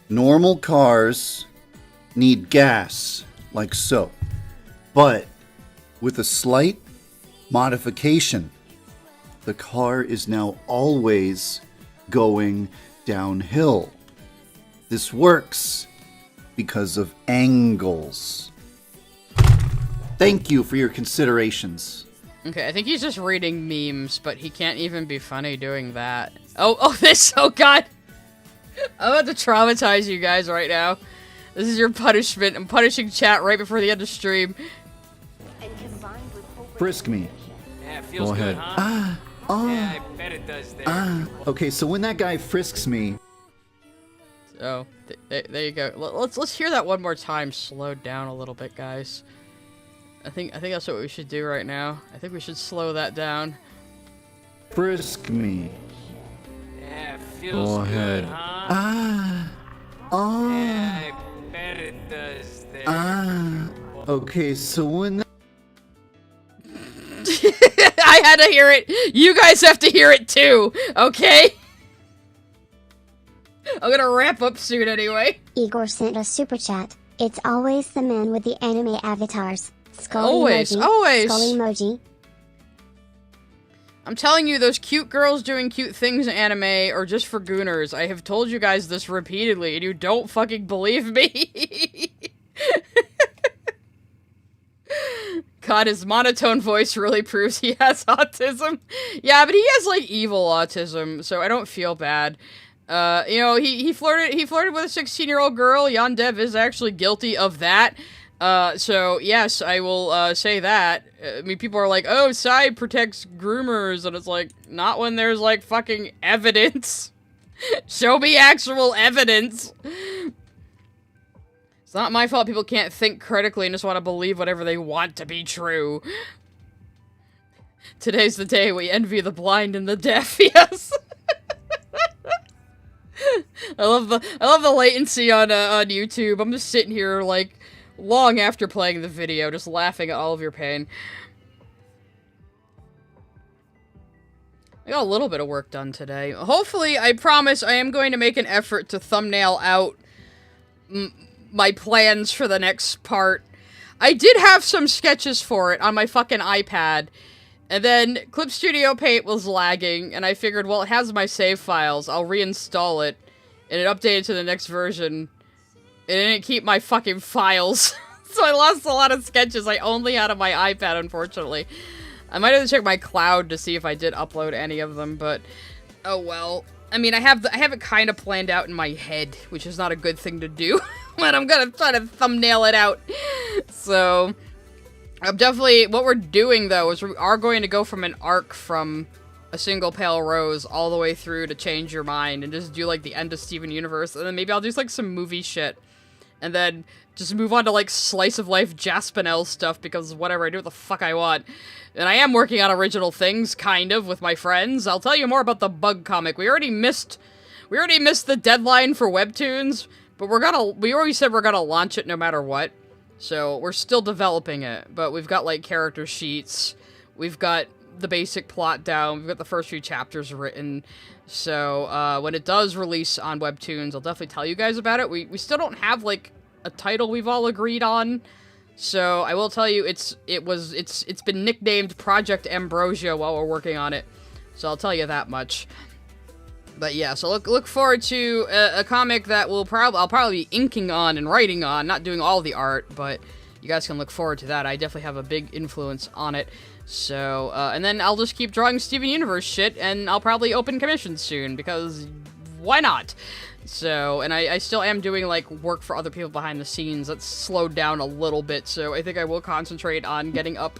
Normal cars need gas, like so. But with a slight modification, the car is now always going downhill. This works because of angles. Thank you for your considerations. Okay, I think he's just reading memes, but he can't even be funny doing that. Oh, God! I'm about to traumatize you guys right now. This is your punishment. I'm punishing chat right before the end of stream. Frisk me. Yeah, it feels Go ahead. good, huh? Yeah, I bet it does there. Okay, so when that guy frisks me... Oh, there you go. Let's hear that one more time, slowed down a little bit, guys. I think that's what we should do right now. I think we should slow that down. Frisk me. Yeah, feels Go good, ahead. huh? Ah. Oh. Yeah, I bet it does there. Ah. Okay, so when I had to hear it. You guys have to hear it too, okay? I'm gonna wrap up soon anyway. Igor sent a super chat. It's always the men with the anime avatars. Skull Always, emoji. always. Skull emoji. I'm telling you, those cute girls doing cute things in anime are just for gooners. I have told you guys this repeatedly, and you don't fucking believe me. God, his monotone voice really proves he has autism. Yeah, but he has, like, evil autism, so I don't feel bad. You know, he flirted with a 16-year-old girl. Yondev is actually guilty of that. So, yes, I will, say that. I mean, people are like, oh, Sai protects groomers, and it's like, not when there's, like, fucking evidence. Show me actual evidence. It's not my fault people can't think critically and just want to believe whatever they want to be true. Today's the day we envy the blind and the deaf, yes. I love the latency on YouTube. I'm just sitting here, like, long after playing the video, just laughing at all of your pain. I got a little bit of work done today. Hopefully, I promise I am going to make an effort to thumbnail out my plans for the next part. I did have some sketches for it on my fucking iPad, and then Clip Studio Paint was lagging, and I figured, well, it has my save files, I'll reinstall it, and it updated to the next version. It didn't keep my fucking files, so I lost a lot of sketches I only had on my iPad, unfortunately. I might have to check my cloud to see if I did upload any of them, but oh well. I mean, I have it kind of planned out in my head, which is not a good thing to do, but I'm gonna try to thumbnail it out. So, I'm definitely, what we're doing though is we are going to go from an arc from a single pale rose all the way through to Change Your Mind and just do like the end of Steven Universe, and then maybe I'll do like some movie shit, and then just move on to like slice of life Jaspinel stuff, because whatever, I do what the fuck I want. And I am working on original things, kind of, with my friends. I'll tell you more about the Bug comic. We already missed the deadline for webtoons, but we already said we're gonna launch it no matter what. So we're still developing it, but we've got like character sheets, we've got the basic plot down, we've got the first few chapters written. So when it does release on webtoons, I'll definitely tell you guys about it. We still don't have like a title we've all agreed on. So I will tell you, it's been nicknamed Project Ambrosia while we're working on it. So I'll tell you that much. But yeah, so look forward to a comic that I'll probably be inking on and writing on, not doing all the art, but you guys can look forward to that. I definitely have a big influence on it. So and then I'll just keep drawing Steven Universe shit, and I'll probably open commissions soon, because why not? So, and I still am doing, like, work for other people behind the scenes. That's slowed down a little bit, so I think I will concentrate on getting up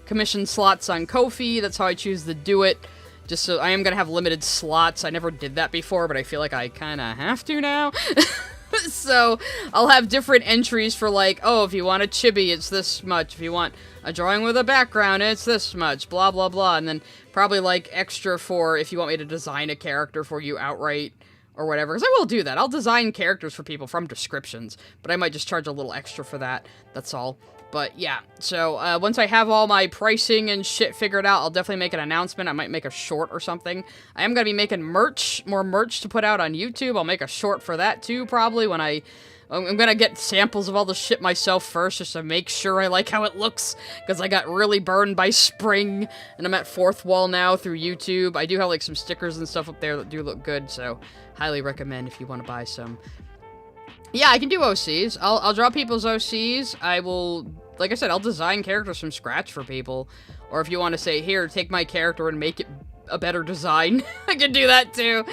commission slots on Ko-fi. That's how I choose to do it. Just so I am going to have limited slots. I never did that before, but I feel like I kind of have to now. So, I'll have different entries for, like, oh, if you want a chibi, it's this much. If you want a drawing with a background, it's this much. Blah, blah, blah. And then probably, like, extra for if you want me to design a character for you outright, or whatever, because I will do that. I'll design characters for people from descriptions, but I might just charge a little extra for that, that's all. But yeah, so once I have all my pricing and shit figured out, I'll definitely make an announcement. I might make a short or something. I am going to be making more merch to put out on YouTube. I'll make a short for that too, probably, when I'm going to get samples of all the shit myself first, just to make sure I like how it looks, because I got really burned by spring, and I'm at fourth wall now through YouTube. I do have, like, some stickers and stuff up there that do look good, so highly recommend if you want to buy some. Yeah, I can do OCs. I'll draw people's OCs. I will, like I said, I'll design characters from scratch for people. Or if you want to say, here, take my character and make it a better design, I can do that too.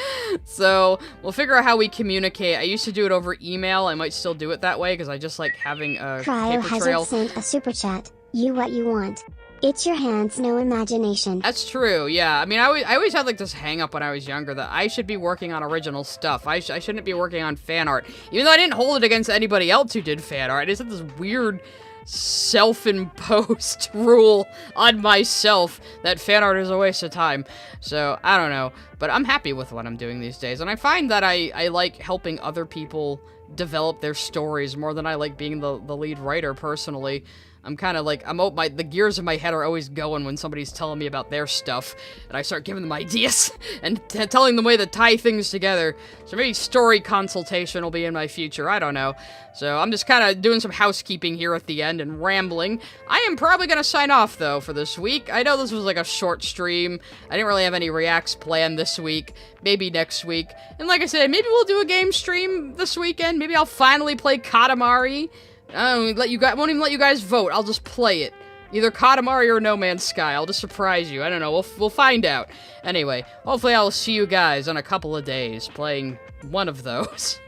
So we'll figure out how we communicate. I used to do it over email. I might still do it that way because I just like having a Cryo paper trail. has sent a super chat. You what you want. It's your hands, no imagination. That's true, yeah. I mean, I always had like this hang up when I was younger that I should be working on original stuff. I shouldn't be working on fan art. Even though I didn't hold it against anybody else who did fan art. I just had this weird self-imposed rule on myself that fan art is a waste of time. So, I don't know. But I'm happy with what I'm doing these days. And I find that I like helping other people develop their stories more than I like being the lead writer, personally. I'm kind of like, the gears in my head are always going when somebody's telling me about their stuff, and I start giving them ideas and telling them way to tie things together. So maybe story consultation will be in my future, I don't know. So I'm just kind of doing some housekeeping here at the end and rambling. I am probably going to sign off, though, for this week. I know this was like a short stream. I didn't really have any reacts planned this week. Maybe next week. And like I said, maybe we'll do a game stream this weekend. Maybe I'll finally play Katamari. I won't even let you guys vote. I'll just play it. Either Katamari or No Man's Sky. I'll just surprise you. I don't know. We'll find out. Anyway, hopefully I'll see you guys in a couple of days playing one of those.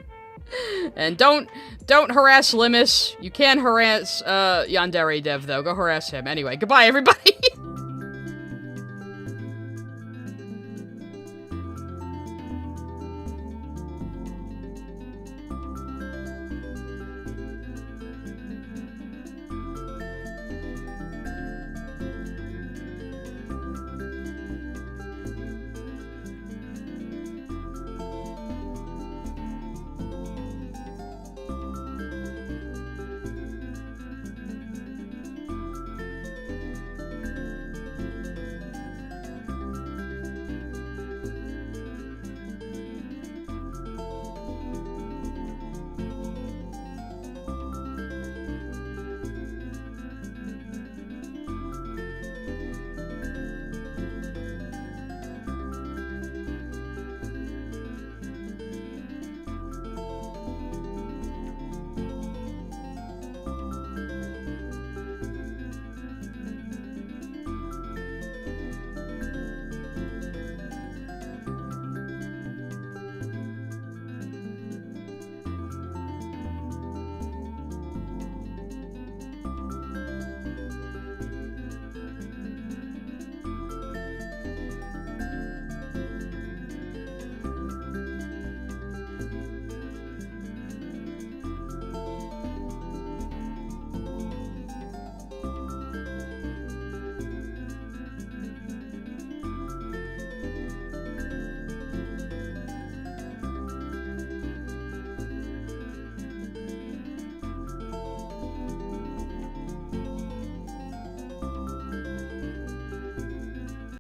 And don't harass Limus. You can harass Yandere Dev, though. Go harass him. Anyway, goodbye, everybody.